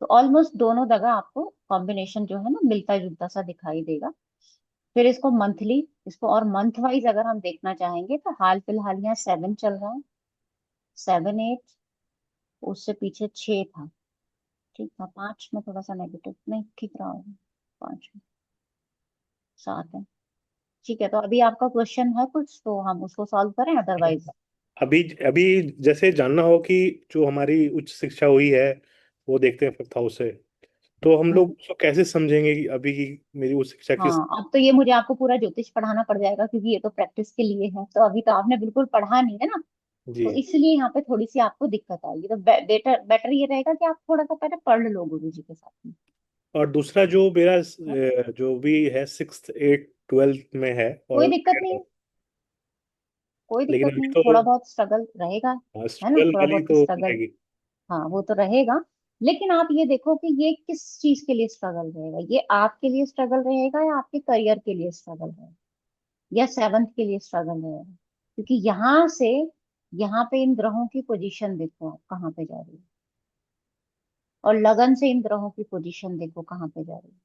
तो ऑलमोस्ट दोनों जगह आपको कॉम्बिनेशन जो है ना मिलता जुलता सा दिखाई देगा। फिर इसको मंथली, इसको और मंथ वाइज अगर हम देखना चाहेंगे तो हाल फिलहाल यहाँ 7 चल रहा है, 7 8, उससे पीछे 6 था, ठीक था, 5 में थोड़ा सा नेगेटिव नहीं, ठीक रहा होगा, 5 में 7 है। ठीक है, तो अभी आपका क्वेश्चन है कुछ तो हम उसको सॉल्व करें, अदरवाइज। अभी अभी जैसे जानना हो कि जो हमारी उच्च शिक्षा हुई है वो देखते हैं 5th हाउस से, तो हम लोग उसको कैसे समझेंगे कि अभी की मेरी उच्च शिक्षा किस। हाँ, अब तो ये मुझे आपको पूरा ज्योतिष पढ़ाना पड़ जाएगा, क्योंकि ये तो प्रैक्टिस के लिए है, तो अभी तो आपने बिल्कुल पढ़ा नहीं है ना, जी। तो इसलिए यहाँ पे थोड़ी सी आपको दिक्कत आएगी। तो बेटर बेटर ये रहेगा कि आप थोड़ा सा पहले पढ़ लो गुरु जी के साथ में। और दूसरा जो मेरा है? जो भी है 6th 8th 12th में है, कोई और दिक्कत नहीं है, कोई लेकिन दिक्कत अभी नहीं, तो थोड़ा बहुत स्ट्रगल रहेगा, है ना, स्ट्रगल थोड़ा वाली बहुत तो स्ट्रगल। रहेगी। हाँ, वो तो रहेगा, लेकिन आप ये देखो कि ये किस चीज के लिए स्ट्रगल रहेगा, ये आपके लिए स्ट्रगल रहेगा या आपके करियर के लिए स्ट्रगल रहेगा, या 7th के लिए स्ट्रगल रहेगा। क्योंकि यहाँ से यहाँ पे इन ग्रहों की पोजीशन देखो आप कहाँ पे जा रही है, और लगन से इन ग्रहों की पोजीशन देखो कहाँ पे जा रही है।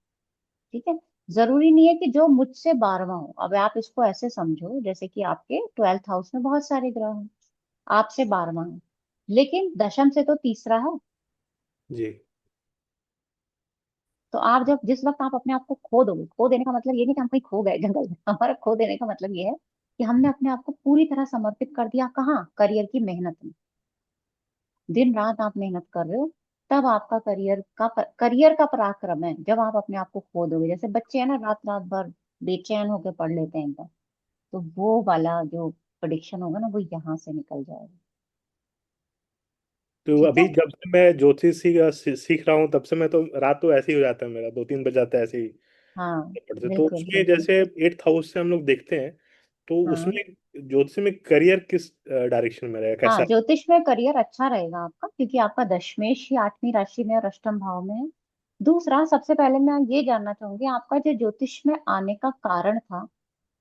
ठीक है, जरूरी नहीं है कि जो मुझसे 12वां हो, अब आप इसको ऐसे समझो जैसे कि आपके 12th हाउस में बहुत सारे ग्रह हैं, आपसे 12वां है, लेकिन दशम से तो तीसरा है। जी। तो आप जब जिस वक्त आप अपने आप को खो दोगे, खो देने का मतलब ये नहीं कि हम कहीं खो गए जंगल में, हमारा खो देने का मतलब ये है कि हमने अपने आप को पूरी तरह समर्पित कर दिया, कहाँ, करियर की मेहनत में। दिन रात आप मेहनत कर रहे हो, तब आपका करियर का पराक्रम है जब आप अपने आप को खो दोगे। जैसे बच्चे हैं ना, रात रात भर बेचैन होकर पढ़ लेते हैं एकदम, तो वो वाला जो प्रेडिक्शन होगा ना, वो यहाँ से निकल जाएगा। तो ठीक अभी है। जब से मैं ज्योतिष सीख रहा हूँ, तब से मैं तो रात तो ऐसे ही हो जाता है मेरा, 2 3 बज जाता है ऐसे ही हाँ, पढ़ते। तो बिल्कुल उसमें बिल्कुल। जैसे 8th हाउस से हम लोग देखते हैं, तो हाँ उसमें ज्योतिष में करियर किस डायरेक्शन में रहेगा, हाँ, कैसा। ज्योतिष में करियर अच्छा रहेगा आपका, क्योंकि आपका दशमेश ही 8वीं राशि में और अष्टम भाव में है। दूसरा, सबसे पहले मैं ये जानना चाहूंगी, आपका जो ज्योतिष में आने का कारण था,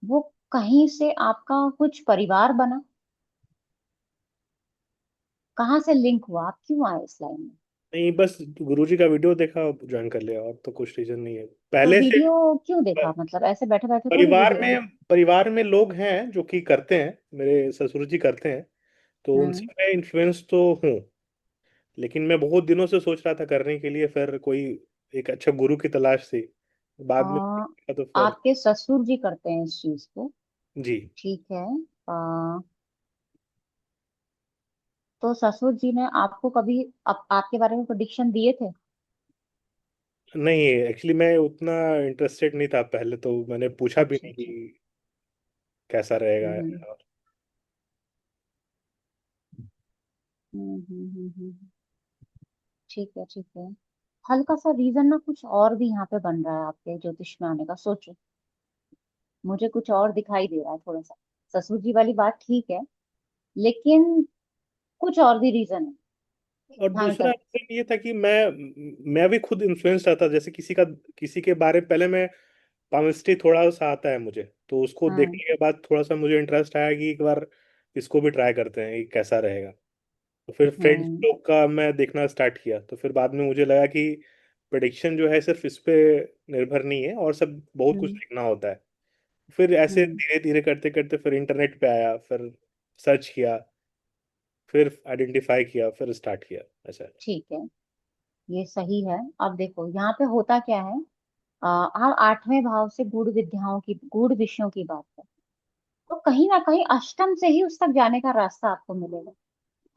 वो कहीं से आपका कुछ परिवार बना, कहाँ से लिंक हुआ, आप क्यों आए इस लाइन में? नहीं, बस गुरुजी का वीडियो देखा, ज्वाइन कर लिया, और तो कुछ रीजन नहीं है तो पहले से। वीडियो क्यों देखा, मतलब ऐसे बैठे बैठे थोड़ी परिवार वीडियो। में परिवार में लोग हैं जो कि करते हैं, मेरे ससुर जी करते हैं, तो उनसे हम्म। मैं इन्फ्लुएंस तो हूँ। लेकिन मैं बहुत दिनों से सोच रहा था करने के लिए, फिर कोई एक अच्छा गुरु की तलाश थी, बाद में आ, तो फिर। आपके ससुर जी करते हैं इस चीज को, जी। ठीक है। तो ससुर जी ने आपको कभी आपके बारे में प्रेडिक्शन दिए थे? नहीं, एक्चुअली मैं उतना इंटरेस्टेड नहीं था पहले, तो मैंने पूछा भी अच्छा नहीं अच्छा। कि कैसा रहेगा। हम्म हम्म। ठीक है ठीक है। हल्का सा रीजन ना कुछ और भी यहाँ पे बन रहा है आपके ज्योतिष में आने का, सोचो, मुझे कुछ और दिखाई दे रहा है थोड़ा सा। ससुर जी वाली बात ठीक है, लेकिन कुछ और भी रीजन है। और हाँ दूसरा reason ये था कि मैं भी खुद इन्फ्लुएंस रहता, जैसे किसी के बारे में पहले मैं पामिस्ट्री थोड़ा सा आता है मुझे, तो उसको हाँ। देखने के बाद थोड़ा सा मुझे इंटरेस्ट आया कि एक बार इसको भी ट्राई करते हैं कि कैसा रहेगा। तो फिर फ्रेंड्स हम्म लोग का मैं देखना स्टार्ट किया, तो फिर बाद में मुझे लगा कि प्रेडिक्शन जो है सिर्फ इस पे निर्भर नहीं है, और सब बहुत कुछ हम्म देखना होता है। फिर ऐसे हम्म। धीरे धीरे करते करते फिर इंटरनेट पे आया, फिर सर्च किया, फिर आइडेंटिफाई किया, फिर स्टार्ट किया ऐसा। ठीक है, ये सही है। अब देखो यहाँ पे होता क्या है, आप 8वें भाव से गूढ़ विद्याओं की, गूढ़ विषयों की बात करें, तो कहीं ना कहीं अष्टम से ही उस तक जाने का रास्ता आपको मिलेगा।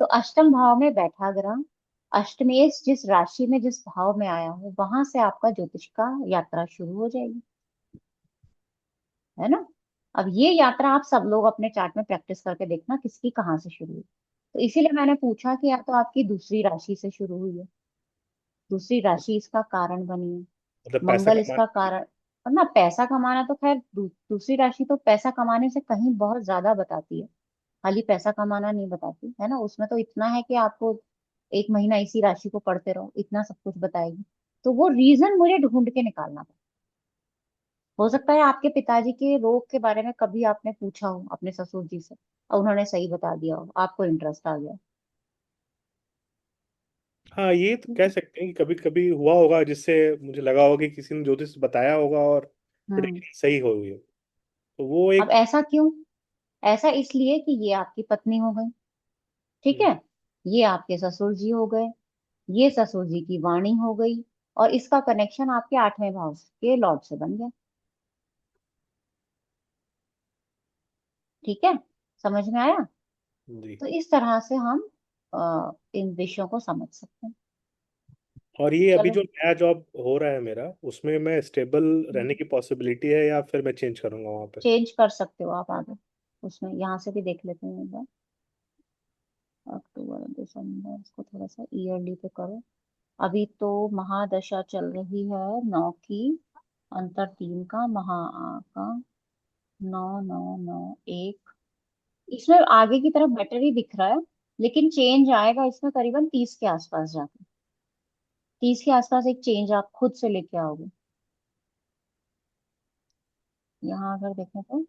तो अष्टम भाव में बैठा ग्रह, अष्टमेश जिस राशि में जिस भाव में आया हो, वहां से आपका ज्योतिष का यात्रा शुरू हो जाएगी, है ना। अब ये यात्रा आप सब लोग अपने चार्ट में प्रैक्टिस करके देखना किसकी कहाँ से शुरू हुई। तो इसीलिए मैंने पूछा कि या तो आपकी दूसरी राशि से शुरू हुई है, दूसरी राशि इसका कारण बनी है, मतलब पैसा मंगल इसका कमाने। कारण। और ना पैसा कमाना तो खैर दूसरी राशि तो पैसा कमाने से कहीं बहुत ज्यादा बताती है, खाली पैसा कमाना नहीं बताती, है ना। उसमें तो इतना है कि आपको एक महीना इसी राशि को पढ़ते रहो, इतना सब कुछ बताएगी। तो वो रीजन मुझे ढूंढ के निकालना था। हो सकता है आपके पिताजी के रोग के बारे में कभी आपने पूछा हो अपने ससुर जी से और उन्होंने सही बता दिया हो, आपको इंटरेस्ट आ गया। हाँ, ये तो कह सकते हैं कि कभी कभी हुआ होगा जिससे मुझे लगा होगा कि किसी ने ज्योतिष बताया होगा और हम्म। प्रेडिक्शन सही हो गई। तो वो अब एक। ऐसा क्यों? ऐसा इसलिए कि ये आपकी पत्नी हो गई, ठीक है, ये आपके ससुर जी हो गए, ये ससुर जी की वाणी हो गई, और इसका कनेक्शन आपके 8वें भाव के लॉर्ड से बन गया। ठीक है, समझ में आया? जी। तो इस तरह से हम इन विषयों को समझ सकते हैं। और ये अभी चलो। जो नया जॉब हो रहा है मेरा, उसमें मैं स्टेबल रहने की पॉसिबिलिटी है या फिर मैं चेंज करूंगा वहां पे? चेंज कर सकते हो आप आगे, उसमें यहाँ से भी देख लेते हैं एक बार। अक्टूबर दिसंबर, इसको थोड़ा सा ईयरली पे करो। अभी तो महादशा चल रही है 9 की, अंतर 3 का, महा का 9 9 9 1। इसमें आगे की तरफ बेटर ही दिख रहा है, लेकिन चेंज आएगा इसमें करीबन 30 के आसपास जाके। 30 के आसपास एक चेंज आप खुद से लेके आओगे। यहाँ अगर देखें तो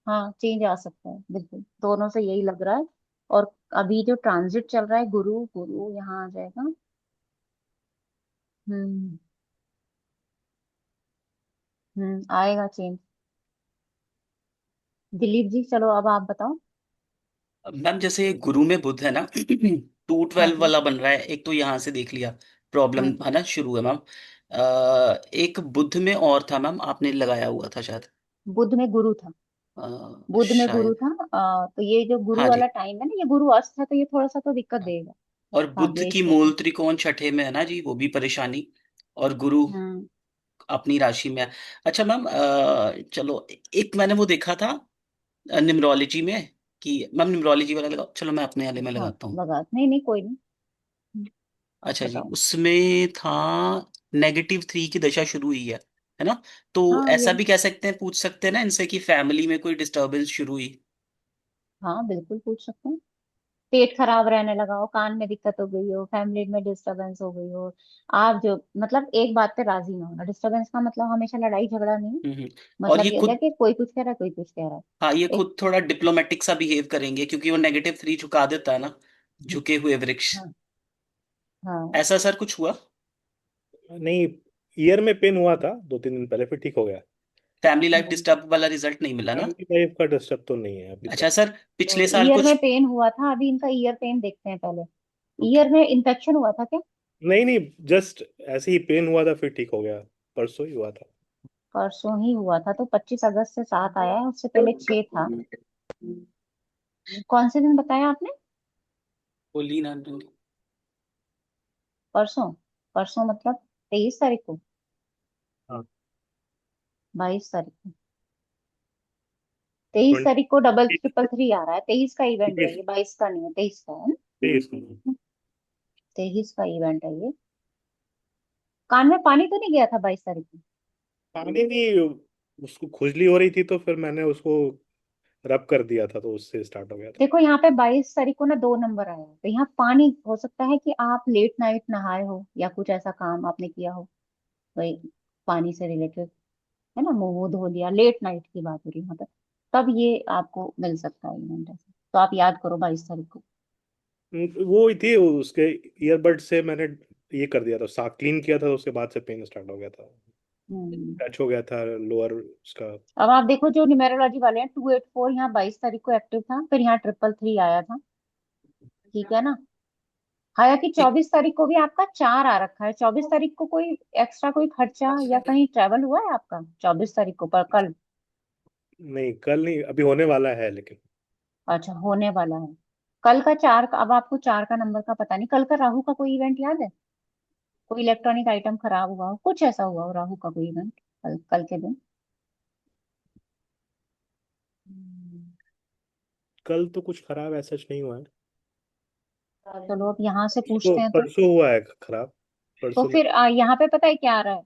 हाँ, चेंज आ सकता है, बिल्कुल दोनों से यही लग रहा है। और अभी जो ट्रांजिट चल रहा है, गुरु गुरु यहाँ आ जाएगा। हम्म। आएगा चेंज। दिलीप जी, चलो अब आप बताओ। मैम जैसे गुरु में बुध है ना, 212 हाँ जी। वाला बन रहा है, एक तो यहाँ से देख लिया, प्रॉब्लम हम्म। है ना शुरू है मैम। एक बुध में और था मैम, आपने लगाया हुआ था शायद। बुध में गुरु था। बुध में गुरु शायद। था। तो ये जो गुरु हाँ जी। वाला टाइम है ना, ये गुरु अस्त है, तो ये थोड़ा सा तो दिक्कत देगा और बुध भाग्य की क्षेत्र। मूल त्रिकोण छठे में है ना जी, वो भी परेशानी। और गुरु हम्म। अपनी राशि में है। अच्छा मैम, चलो, एक मैंने वो देखा था न्यूमरोलॉजी में, कि मैम न्यूमरोलॉजी वाला लगाओ, चलो मैं अपने वाले में हाँ, लगाता हूँ। लगा, नहीं नहीं, कोई नहीं। अच्छा जी, बताओ। उसमें था -3 की दशा शुरू हुई है ना? तो हाँ, ऐसा भी कह सकते हैं, पूछ सकते हैं ना इनसे कि फैमिली में कोई डिस्टरबेंस शुरू हुई। हाँ बिल्कुल पूछ सकते हैं। पेट खराब रहने लगा हो, कान में दिक्कत हो गई हो, फैमिली में डिस्टरबेंस हो गई हो, आप जो मतलब एक बात पे राजी ना होना, डिस्टरबेंस का मतलब हमेशा लड़ाई झगड़ा नहीं है। हम्म। और मतलब ये ये होता है खुद, कि कोई कुछ कह रहा है, कोई कुछ कह रहा हाँ ये है। एक। खुद थोड़ा डिप्लोमेटिक सा बिहेव करेंगे, क्योंकि वो -3 झुका देता है ना, झुके हुए वृक्ष। हाँ। हाँ। ऐसा सर कुछ हुआ? नहीं, ईयर में पेन हुआ था 2-3 दिन पहले, फिर ठीक हो गया। फैमिली लाइफ डिस्टर्ब वाला रिजल्ट नहीं मिला ना? फैमिली लाइफ का डिस्टर्ब तो नहीं है अभी अच्छा तक। सर, पिछले तो साल ईयर कुछ। में पेन हुआ था, अभी इनका ईयर पेन देखते हैं पहले। ओके। ईयर में इन्फेक्शन हुआ था क्या? नहीं नहीं, जस्ट ऐसे ही पेन हुआ था, फिर ठीक हो गया। परसों ही हुआ था। परसों ही हुआ था, तो 25 अगस्त से 7 आया है, उससे पहले 6 था। कौन से दिन बताया आपने? बोली ना। परसों? परसों मतलब 23 तारीख को? हाँ। 22 तारीख को? 23 तारीख को डबल 333 आ रहा है, 23 का इवेंट है ये, 22 का नहीं है, 23 का है ना? 23 का इवेंट है ये। कान में पानी तो नहीं गया था 22 तारीख को? नहीं नहीं, उसको खुजली हो रही थी तो फिर मैंने उसको रब कर दिया था, तो उससे स्टार्ट हो गया था। देखो यहाँ पे 22 तारीख को ना 2 नंबर आया है, तो यहाँ पानी हो सकता है कि आप लेट नाइट नहाए हो या कुछ ऐसा काम आपने किया हो, वही पानी से रिलेटेड, है ना, मुंह वूह धो लिया, लेट नाइट की बात हो रही है यहाँ पे, तब ये आपको मिल सकता है इवेंट ऐसे। तो आप याद करो 22 तारीख को। वो ही थी, उसके ईयरबड से मैंने ये कर दिया था, साफ क्लीन किया था, तो उसके बाद से पेन स्टार्ट हो गया था। हम्म। टच हो गया था लोअर उसका। अब आप देखो जो न्यूमेरोलॉजी वाले हैं, 284 यहाँ 22 तारीख को एक्टिव था, फिर यहाँ 333 आया था। ठीक है ना? हालांकि एक 24 तारीख को भी आपका 4 आ रखा है। 24 तारीख को कोई एक्स्ट्रा कोई खर्चा या कहीं ट्रेवल हुआ है आपका 24 तारीख को, पर कल? नहीं, कल नहीं, अभी होने वाला है लेकिन। अच्छा, होने वाला है। कल का 4 का, अब आपको 4 का नंबर का पता नहीं, कल का राहु का कोई इवेंट याद है? कोई इलेक्ट्रॉनिक आइटम खराब हुआ हो, कुछ ऐसा हुआ हो, राहु का कोई इवेंट कल कल के दिन? कल तो कुछ खराब ऐसा नहीं हुआ है। चलो अब यहाँ से परसों पूछते हैं तो। परसों हुआ है खराब। तो परसों में। फिर यहाँ पे पता है क्या आ रहा है?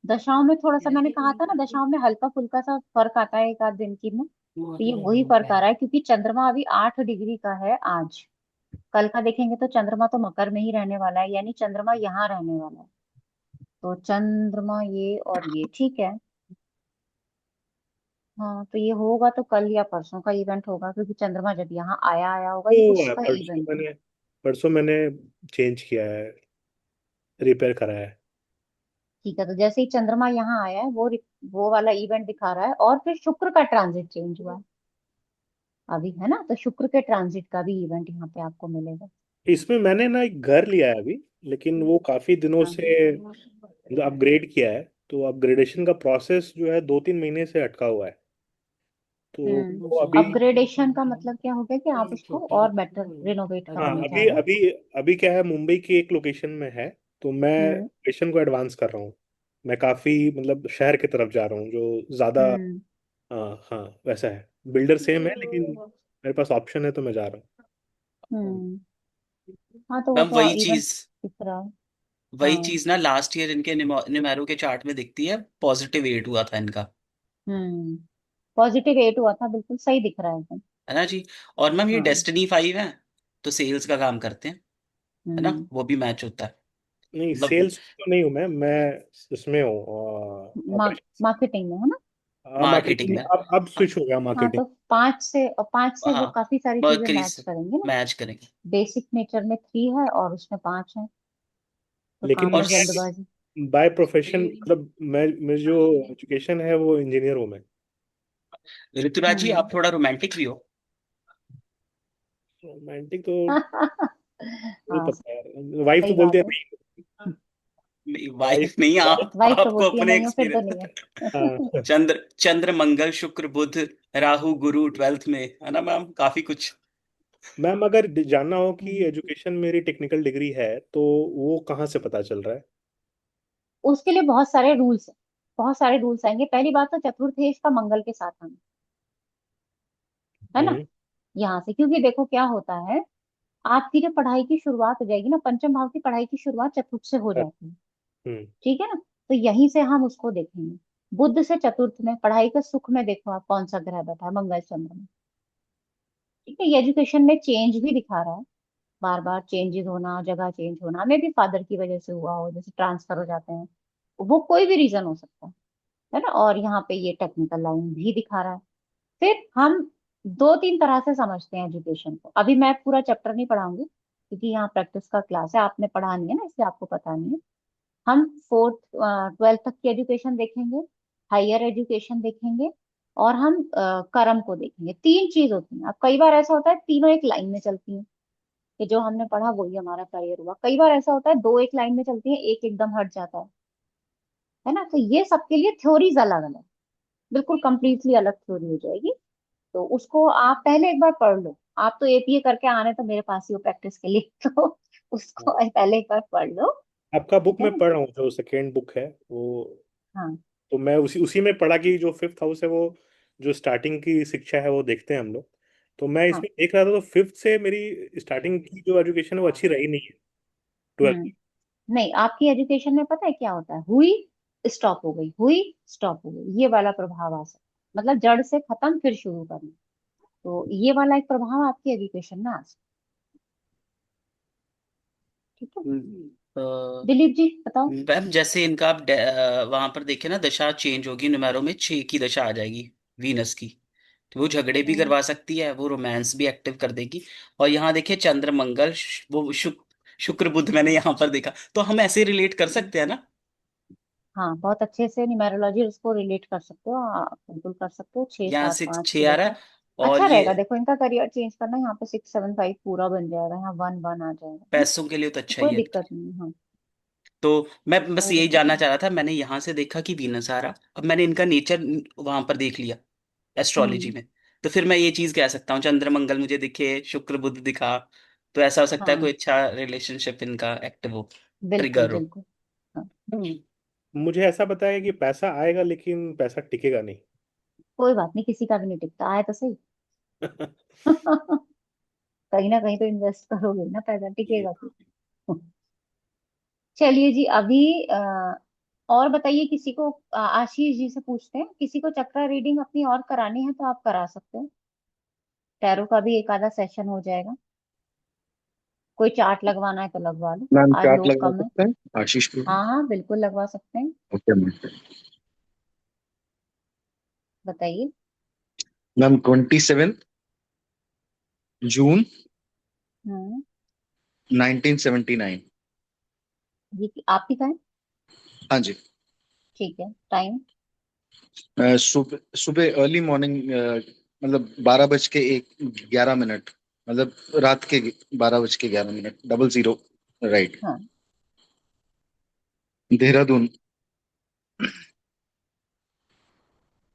दशाओं में थोड़ा सा, मैंने कहा था ना, दशाओं में हल्का फुल्का सा फर्क आता है एक आध दिन की में, तो ये वही फर्क आ रहा है, क्योंकि चंद्रमा अभी 8 डिग्री का है आज। कल का देखेंगे तो चंद्रमा तो मकर में ही रहने वाला है, यानी चंद्रमा यहाँ रहने वाला है। तो चंद्रमा ये और ये ठीक है। हाँ, तो ये होगा तो कल या परसों का इवेंट होगा, क्योंकि चंद्रमा जब यहाँ आया आया होगा ये तो उसका इवेंट है। परसों मैंने चेंज किया है, रिपेयर करा है। ठीक है, तो जैसे ही चंद्रमा यहाँ आया है वो वाला इवेंट दिखा रहा है, और फिर शुक्र का ट्रांजिट चेंज हुआ है अभी, है ना, तो शुक्र के ट्रांजिट का भी इवेंट यहाँ पे आपको मिलेगा। इसमें मैंने ना एक घर लिया है अभी, लेकिन वो काफी दिनों हाँ। से अपग्रेड किया है, तो अपग्रेडेशन का प्रोसेस जो है 2-3 महीने से अटका हुआ है। तो वो अभी, अपग्रेडेशन का मतलब क्या हो गया कि आप उसको और बेटर रिनोवेट हाँ कराने जा अभी रहे हैं। अभी अभी क्या है, मुंबई की एक लोकेशन में है, तो मैं हम्म। लोकेशन को एडवांस कर रहा हूँ। मैं काफी मतलब शहर की तरफ जा रहा हूँ जो ज्यादा। हम्म। हाँ हाँ, वैसा है। बिल्डर सेम है, लेकिन मेरे पास ऑप्शन है तो मैं जा रहा हूँ। हम्म। हाँ, तो वो मैम तो इवेंट दिख रहा है। वही हाँ। चीज ना लास्ट ईयर इनके निमेरो के चार्ट में दिखती है, +8 हुआ था इनका। +8 हुआ था, बिल्कुल सही दिख रहा है एकदम। है ना जी। और मैम ये हाँ। डेस्टिनी 5 है, तो सेल्स का काम करते हैं, है ना, हम्म। वो भी मैच होता है। नहीं, मतलब सेल्स तो नहीं हूँ मैं इसमें हूँ, ऑपरेशन। मार्केटिंग में है ना। हाँ, मार्केटिंग मार्केटिंग। में। अब हाँ स्विच हो गया हाँ, मार्केटिंग। तो पांच से वो हाँ, काफी सारी चीजें मर्करी मैच से करेंगे ना। मैच करेंगे। बेसिक नेचर में 3 है और उसमें 5 है, तो लेकिन काम और में जल्दबाजी। बाय प्रोफेशन मतलब मैं मेरी जो एजुकेशन है वो इंजीनियर हूँ मैं। ऋतुराज जी, हम्म। आप थोड़ा रोमांटिक भी हो। रोमांटिक तो नहीं हाँ, पता यार, वाइफ तो सही बोलती बात है है। नहीं। वाइफ वाइफ नहीं, वाइफ आप वाइफ तो आपको बोलती है अपने नहीं हो फिर तो एक्सपीरियंस। नहीं है। हाँ। चंद्र मंगल शुक्र बुध राहु गुरु 12th में, है ना मैम, काफी कुछ। मैम, अगर जानना हो कि हम्म। एजुकेशन मेरी टेक्निकल डिग्री है तो वो कहाँ से पता चल रहा है? उसके लिए बहुत सारे रूल्स आएंगे। पहली बात तो चतुर्थेश का मंगल के साथ आना, है ना, हम्म। यहाँ से, क्योंकि देखो क्या होता है, आपकी जब पढ़ाई की शुरुआत हो जाएगी ना, पंचम भाव की पढ़ाई की शुरुआत चतुर्थ से हो जाती है। हम्म। ठीक है ना, तो यहीं से हम उसको देखेंगे। बुध से चतुर्थ में पढ़ाई का सुख में देखो आप कौन सा ग्रह बैठा है, मंगल चंद्र में। ठीक है, ये एजुकेशन में चेंज भी दिखा रहा है, बार बार चेंजेस होना, जगह चेंज होना, मे भी फादर की वजह से हुआ हो, जैसे ट्रांसफर हो जाते हैं, वो कोई भी रीजन हो सकता है ना। और यहाँ पे ये टेक्निकल लाइन भी दिखा रहा है। फिर हम 2-3 तरह से समझते हैं एजुकेशन को। अभी मैं पूरा चैप्टर नहीं पढ़ाऊंगी, क्योंकि यहाँ प्रैक्टिस का क्लास है, आपने पढ़ा नहीं है ना, इसलिए आपको पता नहीं है। हम 4th 12th तक की एजुकेशन देखेंगे, हायर एजुकेशन देखेंगे, और हम कर्म को देखेंगे। 3 चीज होती हैं। अब कई बार ऐसा होता है तीनों एक लाइन में चलती हैं, कि जो हमने पढ़ा वही हमारा करियर हुआ। कई बार ऐसा होता है दो एक लाइन में चलती हैं, एक एकदम हट जाता है ना। तो ये सबके लिए थ्योरीज अलग अलग, बिल्कुल कंप्लीटली अलग थ्योरी हो जाएगी। तो उसको आप पहले एक बार पढ़ लो। आप तो एपीए करके आने तो मेरे पास ही हो प्रैक्टिस के लिए, तो उसको पहले एक बार पढ़ लो। आपका ठीक बुक है में ना। पढ़ रहा हूँ, जो सेकेंड बुक है वो। हाँ। तो मैं उसी उसी में पढ़ा कि जो फिफ्थ हाउस है वो जो स्टार्टिंग की शिक्षा है वो देखते हैं हम लोग। तो मैं हाँ। इसमें देख रहा था, तो फिफ्थ से मेरी स्टार्टिंग की जो एजुकेशन है वो अच्छी रही नहीं है, 12th। नहीं, आपकी एजुकेशन में पता है क्या होता है, हुई स्टॉप हो गई, हुई स्टॉप हो गई, ये वाला प्रभाव आ सकता है। मतलब जड़ से खत्म फिर शुरू करना, तो ये वाला एक प्रभाव आपकी एजुकेशन में आ सकता है। ठीक है। दिलीप जी बताओ। मैम जैसे इनका आप वहां पर देखे ना, दशा चेंज होगी, नुमेरो में 6 की दशा आ जाएगी वीनस की। तो वो झगड़े भी हम्म। करवा सकती है, वो रोमांस भी एक्टिव कर देगी। और यहाँ देखिए चंद्र मंगल वो शुक्र बुध मैंने यहाँ पर देखा, तो हम ऐसे रिलेट कर सकते हैं ना। हाँ, बहुत अच्छे से न्यूमेरोलॉजी उसको रिलेट कर सकते हो, बिल्कुल कर सकते हो। छह यहाँ सात सिक्स पाँच की 6 आ रहा दशा है। और अच्छा ये रहेगा। देखो इनका करियर चेंज करना, यहाँ पे 6 7 5 पूरा बन जाएगा, यहाँ 1 1 आ जाएगा, है ना। पैसों के लिए तो तो अच्छा कोई ही है। दिक्कत नहीं है। हाँ, तो मैं बस कोई यही दिक्कत जानना नहीं। चाह रहा था, मैंने यहाँ से देखा कि वीनस आ रहा, अब मैंने इनका नेचर वहां पर देख लिया एस्ट्रोलॉजी हम्म। में। तो फिर मैं ये चीज कह सकता हूँ, चंद्र मंगल मुझे दिखे, शुक्र बुध दिखा, तो ऐसा हो सकता है हाँ, कोई अच्छा रिलेशनशिप इनका एक्टिव हो, बिल्कुल ट्रिगर हो। बिल्कुल। हाँ, हम्म। मुझे ऐसा बताया कि पैसा आएगा लेकिन पैसा टिकेगा नहीं। कोई बात नहीं, किसी का भी नहीं टिकता, आए तो सही। कहीं ना कहीं तो इन्वेस्ट करोगे ना, पैसा टिकेगा फिर। चलिए जी, अभी और बताइए किसी को, आशीष जी से पूछते हैं, किसी को चक्रा रीडिंग अपनी और करानी है तो आप करा सकते हो। टैरो का भी एक आधा सेशन हो जाएगा। कोई चार्ट लगवाना है तो लगवा लो, मैम आज चार्ट लोग लगवा कम है। सकते हैं आशीष को? हाँ हाँ बिल्कुल लगवा सकते हैं, ओके मैम। बताइए। मैम 27 जून हम्म 1979। ये आपकी का है? हाँ जी। ठीक है, टाइम? सुबह सुबह अर्ली मॉर्निंग, मतलब 12:11, मतलब रात के 12:11, 00, राइट। हाँ, देहरादून।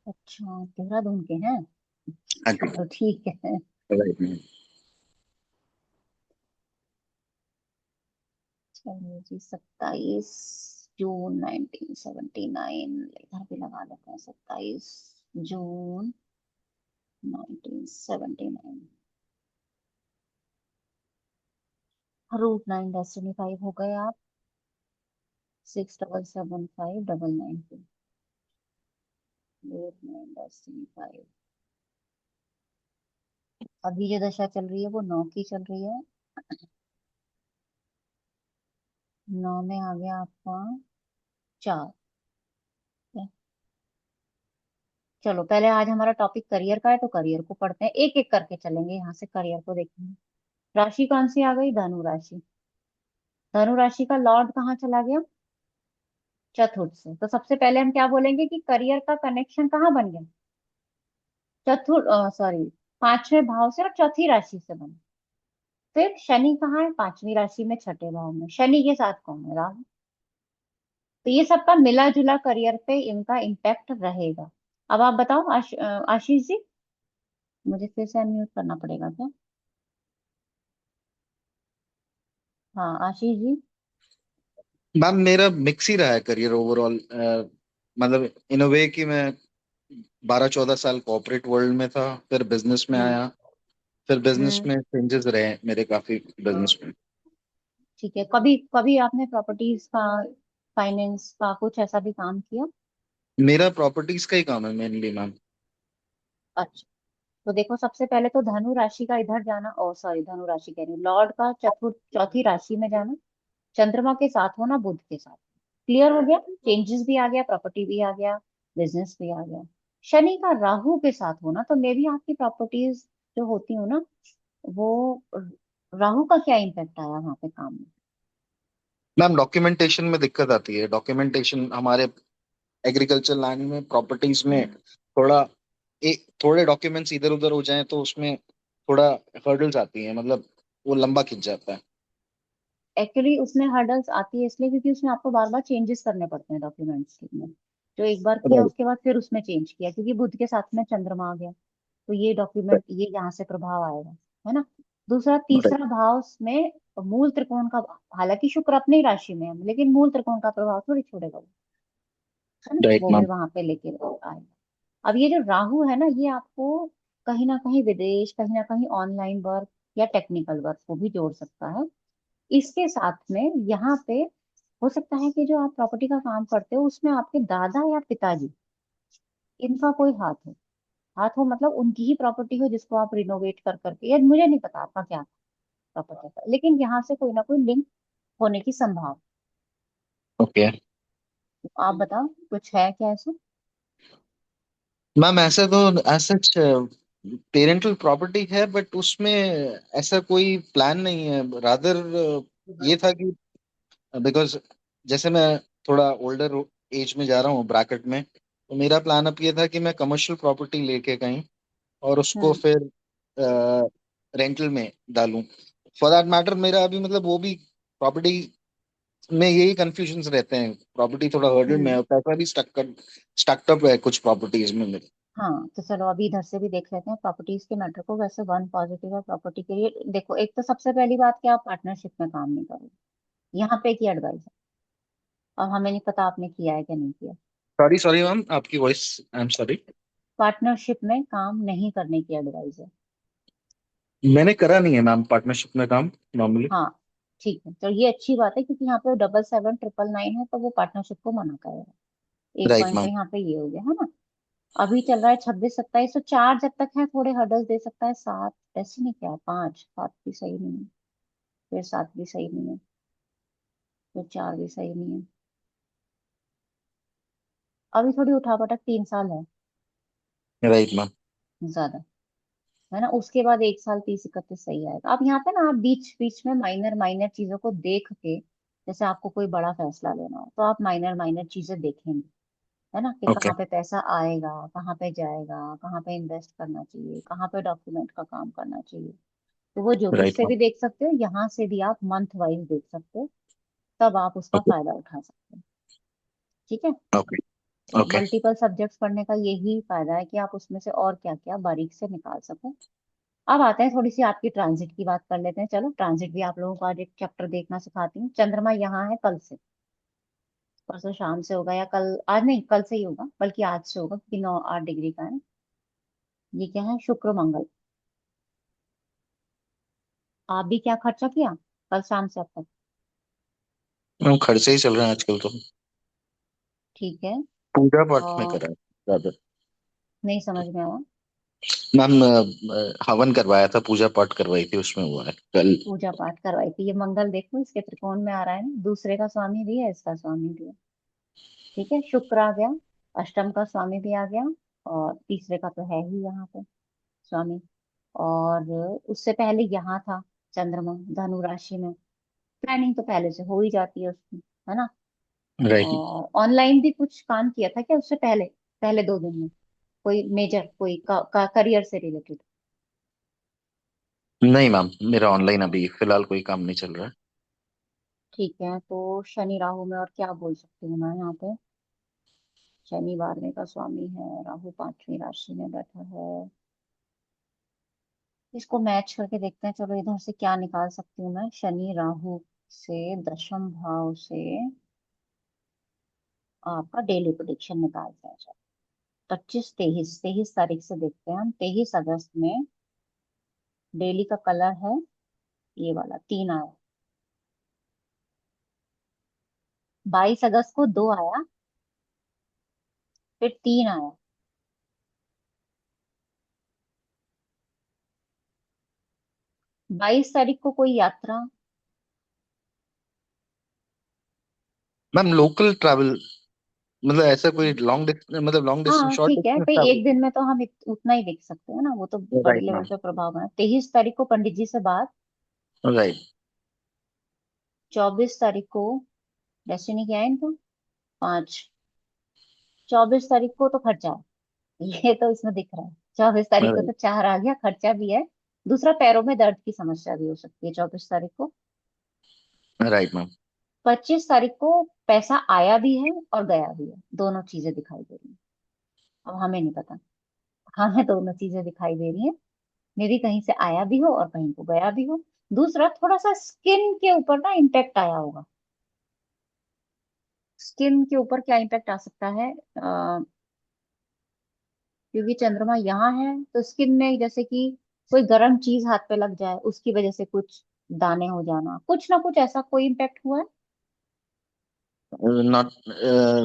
अच्छा देहरादून के हैं, हाँ जी, तो ठीक है। Right ma'am. चलिए जी, 27 जून 1979, इधर भी लगा लेते हैं, 27 जून 1979। रूट 9 डेस्टिनी 5 हो गए आप, 6775992, रूट 9 डेस्टिनी 5। अभी जो दशा चल रही है वो 9 की चल रही है, 9 में आ गया आपका 4। चलो पहले आज हमारा टॉपिक करियर का है, तो करियर को पढ़ते हैं, एक एक करके चलेंगे, यहाँ से करियर को देखेंगे। राशि कौन सी आ गई? धनु राशि। धनु राशि का लॉर्ड कहाँ चला गया? चतुर्थ से। तो सबसे पहले हम क्या बोलेंगे कि करियर का कनेक्शन कहाँ बन गया? चतुर्थ, सॉरी, पांचवें भाव से और चौथी राशि से बना। फिर शनि कहाँ है? पांचवी राशि में, छठे भाव में। शनि के साथ कौन है? राहु। तो ये सबका मिला जुला करियर पे इनका इम्पैक्ट रहेगा। अब आप बताओ आशीष जी, मुझे फिर से अनम्यूट करना पड़ेगा क्या? हाँ आशीष जी। मैम मेरा मिक्स ही रहा है करियर ओवरऑल, मतलब इन अ वे कि मैं 12-14 साल कॉर्पोरेट वर्ल्ड में था, फिर बिजनेस में हम्म आया, फिर बिजनेस हम्म में चेंजेस रहे मेरे काफी बिजनेस में। ठीक है, कभी कभी आपने प्रॉपर्टीज का, फाइनेंस का कुछ ऐसा भी काम किया? मेरा प्रॉपर्टीज का ही काम है मेनली मैम। अच्छा, तो देखो सबसे पहले तो धनु राशि का इधर जाना, ओ सॉरी धनु राशि कह रही हूँ, लॉर्ड का चतुर्थ चौथी राशि में जाना, चंद्रमा के साथ होना, बुध के साथ। क्लियर हो गया, चेंजेस भी आ गया, प्रॉपर्टी भी आ गया, बिजनेस भी आ गया। शनि का राहु के साथ होना, तो मे भी आपकी प्रॉपर्टीज जो होती हो ना, वो राहु का क्या इम्पैक्ट आया वहां पे काम में? मैम डॉक्यूमेंटेशन में दिक्कत आती है, डॉक्यूमेंटेशन हमारे एग्रीकल्चर लैंड में, प्रॉपर्टीज में थोड़ा थोड़े डॉक्यूमेंट्स इधर उधर हो जाएं तो उसमें थोड़ा हर्डल्स आती हैं, मतलब वो लंबा खिंच जाता है। एक्चुअली उसमें हर्डल्स आती है इसलिए क्योंकि उसमें आपको बार बार चेंजेस करने पड़ते हैं डॉक्यूमेंट्स में। जो एक बार किया राइट। उसके बाद फिर उसमें चेंज किया, क्योंकि बुध के साथ में चंद्रमा आ गया, तो ये डॉक्यूमेंट ये यहाँ से प्रभाव आएगा, है ना। दूसरा, राइट। तीसरा भाव में मूल त्रिकोण का, हालांकि शुक्र अपनी ही राशि में है लेकिन मूल त्रिकोण का प्रभाव थोड़ी छोड़ेगा वो, है ना, राइट वो भी मैम। वहां पे लेके आएगा। अब ये जो राहु है ना, ये आपको कहीं ना कहीं विदेश, कहीं ना कहीं ऑनलाइन वर्क या टेक्निकल वर्क को भी जोड़ सकता है। इसके साथ में यहाँ पे हो सकता है कि जो आप प्रॉपर्टी का काम करते हो उसमें आपके दादा या पिताजी, इनका कोई हाथ हो। हाथ हो मतलब उनकी ही प्रॉपर्टी हो जिसको आप रिनोवेट कर करके, या मुझे नहीं पता आपका क्या प्रॉपर्टी का, लेकिन यहाँ से कोई ना कोई लिंक होने की संभावना। ओके आप बताओ, कुछ है क्या ऐसा? मैम, ऐसा तो ऐसा पेरेंटल प्रॉपर्टी है, बट उसमें ऐसा कोई प्लान नहीं है। रादर ये था कि बिकॉज जैसे मैं थोड़ा ओल्डर एज में जा रहा हूँ ब्रैकेट में, तो मेरा प्लान अब ये था कि मैं कमर्शियल प्रॉपर्टी लेके कहीं और उसको हम्म फिर रेंटल में डालूं। फॉर दैट मैटर मेरा अभी मतलब वो भी प्रॉपर्टी में यही कंफ्यूजन रहते हैं, प्रॉपर्टी थोड़ा हर्डल में है हम्म और पैसा भी स्टक्ड अप है कुछ प्रॉपर्टीज में मेरे। हाँ, तो चलो अभी इधर से भी देख लेते हैं प्रॉपर्टीज के मैटर को। वैसे वन पॉजिटिव है प्रॉपर्टी के लिए। देखो, एक तो सबसे पहली बात कि आप पार्टनरशिप में काम नहीं करोगे, यहाँ पे की एडवाइस है। और हमें नहीं पता आपने किया है कि नहीं किया। सॉरी सॉरी मैम, आपकी voice, I am sorry. Partnership में काम नहीं करने की एडवाइस है। मैंने करा नहीं है मैम पार्टनरशिप में काम नॉर्मली। हाँ ठीक है, तो ये अच्छी बात है क्योंकि यहाँ पे 77 999 है, तो वो पार्टनरशिप को मना करेगा। एक राइट पॉइंट तो मैम। यहाँ पे ये हो गया, है ना। अभी चल रहा है 26 27, तो 4 जब तक है थोड़े हर्डल्स दे सकता है, 7 ऐसे नहीं, क्या 5, 7 भी सही नहीं है। फिर 7 भी सही नहीं है, फिर 4 भी सही नहीं है। अभी थोड़ी उठापटक 3 साल है राइट मैम। ज्यादा, है ना। उसके बाद 1 साल 30 31 सही आएगा। अब यहाँ पे ना आप बीच बीच में माइनर माइनर चीजों को देख के, जैसे आपको कोई बड़ा फैसला लेना हो तो आप माइनर माइनर चीजें देखेंगे, है ना, कि ओके। कहाँ पे पैसा आएगा, कहाँ पे जाएगा, कहाँ पे इन्वेस्ट करना चाहिए, कहाँ पे डॉक्यूमेंट का काम करना चाहिए। तो वो ज्योतिष राइट से मैम। भी देख सकते हो, यहाँ से भी आप मंथ वाइज देख सकते हो, तब आप उसका ओके। फायदा उठा सकते हो। ठीक है। ओके। तो ओके। मल्टीपल सब्जेक्ट्स पढ़ने का यही फायदा है कि आप उसमें से और क्या क्या बारीक से निकाल सको। अब आते हैं, थोड़ी सी आपकी ट्रांजिट की बात कर लेते हैं। चलो ट्रांजिट भी आप लोगों को आज एक चैप्टर देखना सिखाती हूँ। चंद्रमा यहाँ है कल से, परसों शाम से होगा, या कल, आज नहीं कल से ही होगा, बल्कि आज से होगा क्योंकि 9 8 डिग्री का है। ये क्या है, शुक्र मंगल। आप भी क्या खर्चा किया कल शाम से अब तक? मैम खर्चे ही चल रहे हैं आजकल तो। ठीक है। पूजा पाठ में और करा है ज्यादा। नहीं समझ में आया। मैम हवन करवाया था, पूजा पाठ करवाई थी, उसमें हुआ है कल। पूजा पाठ करवाई थी, ये मंगल देखो इसके त्रिकोण में आ रहा है ना, दूसरे का स्वामी भी है, इसका स्वामी भी है। ठीक है, शुक्र आ गया, अष्टम का स्वामी भी आ गया, और तीसरे का तो है ही यहाँ पे स्वामी। और उससे पहले यहाँ था चंद्रमा धनु राशि में। प्लानिंग तो पहले से हो ही जाती है उसकी, है ना। राइट। और ऑनलाइन भी कुछ काम किया था क्या उससे पहले, पहले 2 दिन में, कोई मेजर, कोई करियर से रिलेटेड? नहीं मैम, मेरा ऑनलाइन अभी फिलहाल कोई काम नहीं चल रहा है। ठीक है, तो शनि राहु में और क्या बोल सकती हूँ मैं यहाँ पे। शनि 12वें का स्वामी है, राहु 5वीं राशि में बैठा है। इसको मैच करके देखते हैं, चलो इधर से क्या निकाल सकती हूँ मैं, शनि राहु से, दशम भाव से आपका डेली प्रेडिक्शन निकालते हैं। चलो 25 23 तारीख से देखते हैं हम। 23 अगस्त में डेली का कलर है ये वाला, 3 आया। 22 अगस्त को 2 आया, फिर 3 आया। 22 तारीख को कोई यात्रा? मैम लोकल ट्रैवल, मतलब ऐसा कोई मतलब लॉन्ग डिस्टेंस, हाँ शॉर्ट ठीक है, डिस्टेंस तो ट्रैवल। एक दिन में तो हम उतना ही देख सकते हैं ना, वो तो बड़े राइट लेवल मैम। पे प्रभाव बना। 23 तारीख को पंडित जी से बात। राइट। 24 तारीख को डेस्टिनी क्या है इनको, 5। 24 तारीख को तो खर्चा है, ये तो इसमें दिख रहा है। 24 तारीख को राइट। तो 4 आ गया, खर्चा भी है। दूसरा, पैरों में दर्द की समस्या भी हो सकती है 24 तारीख को। Right ma'am. 25 तारीख को पैसा आया भी है और गया भी है, दोनों चीजें दिखाई दे रही हैं। अब हमें नहीं पता, हमें दोनों चीजें दिखाई दे रही हैं। मे भी कहीं से आया भी हो और कहीं को गया भी हो। दूसरा, थोड़ा सा स्किन के ऊपर ना इम्पैक्ट आया होगा। स्किन के ऊपर क्या इम्पैक्ट आ सकता है, क्योंकि चंद्रमा यहाँ है तो स्किन में जैसे कि कोई गर्म चीज हाथ पे लग जाए, उसकी वजह से कुछ दाने हो जाना, कुछ ना कुछ ऐसा कोई इम्पैक्ट हुआ है? नॉट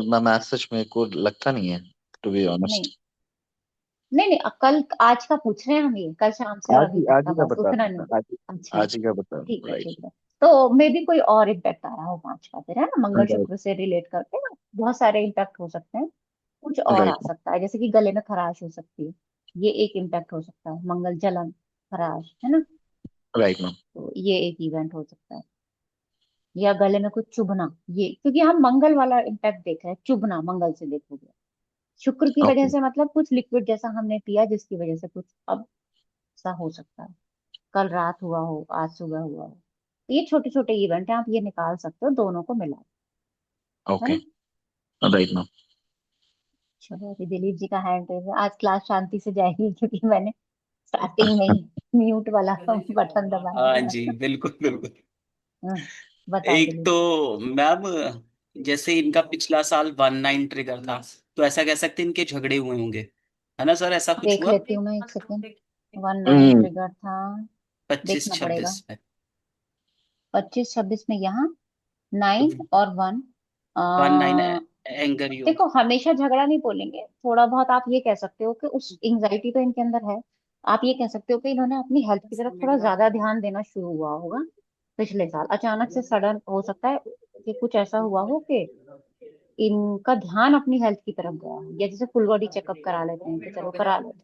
मैम, एज सच मेरे को लगता नहीं है, टू बी नहीं ऑनेस्ट। नहीं नहीं, अब कल आज का पूछ रहे हैं हम, ये कल शाम से और अभी तक आज का, ही का बस बता उतना रहा नहीं। हूँ, अच्छा, आज ही का बता रहा ठीक हूँ। है राइट। ठीक है। तो मे भी कोई और इम्पैक्ट आया हो 5 का, फिर है ना, मंगल राइट। शुक्र से रिलेट करके ना बहुत सारे इम्पैक्ट हो सकते हैं। कुछ और आ राइट। सकता है, जैसे कि गले में खराश हो सकती है, ये एक इम्पैक्ट हो सकता है, मंगल जलन, खराश, है ना। Right ma'am. तो ये एक इवेंट हो सकता है। या गले में कुछ चुभना, ये क्योंकि हम मंगल वाला इम्पैक्ट देख रहे हैं, चुभना मंगल से देखोगे। शुक्र की वजह ओके। से मतलब कुछ लिक्विड जैसा हमने पिया जिसकी वजह से कुछ अब सा हो सकता है, कल रात हुआ हो, आज सुबह हुआ हो। तो ये छोटे छोटे इवेंट हैं, आप ये निकाल सकते हो दोनों को मिला, है ओके। ना। Right ma'am. चलो, अभी दिलीप जी का हैंड रेज है, आज क्लास शांति से जाएगी क्योंकि मैंने स्टार्टिंग में ही म्यूट वाला बटन दबा हाँ दिया। जी, बिल्कुल बिल्कुल। हाँ, बताओ एक दिलीप। तो मैम, जैसे इनका पिछला साल 19 ट्रिगर था, तो ऐसा कह सकते हैं इनके झगड़े हुए होंगे, है ना सर, ऐसा कुछ देख हुआ लेती हूँ मैं, 1 सेकेंड। 19 हम्म। ट्रिगर था, पच्चीस देखना पड़ेगा। छब्बीस में? 25 26 में यहाँ 9 और 1। 19 एंगर योग। देखो, हमेशा झगड़ा नहीं बोलेंगे, थोड़ा बहुत आप ये कह सकते हो कि उस एंजाइटी तो इनके अंदर है। आप ये कह सकते हो कि इन्होंने अपनी हेल्थ की तरफ थोड़ा ज्यादा ध्यान देना शुरू हुआ होगा, पिछले साल अचानक से सडन हो सकता है कि कुछ ऐसा हुआ हो कि इनका ध्यान अपनी हेल्थ की तरफ गया हो, या जैसे फुल बॉडी चेकअप करा लेते हैं कि चलो करा लेते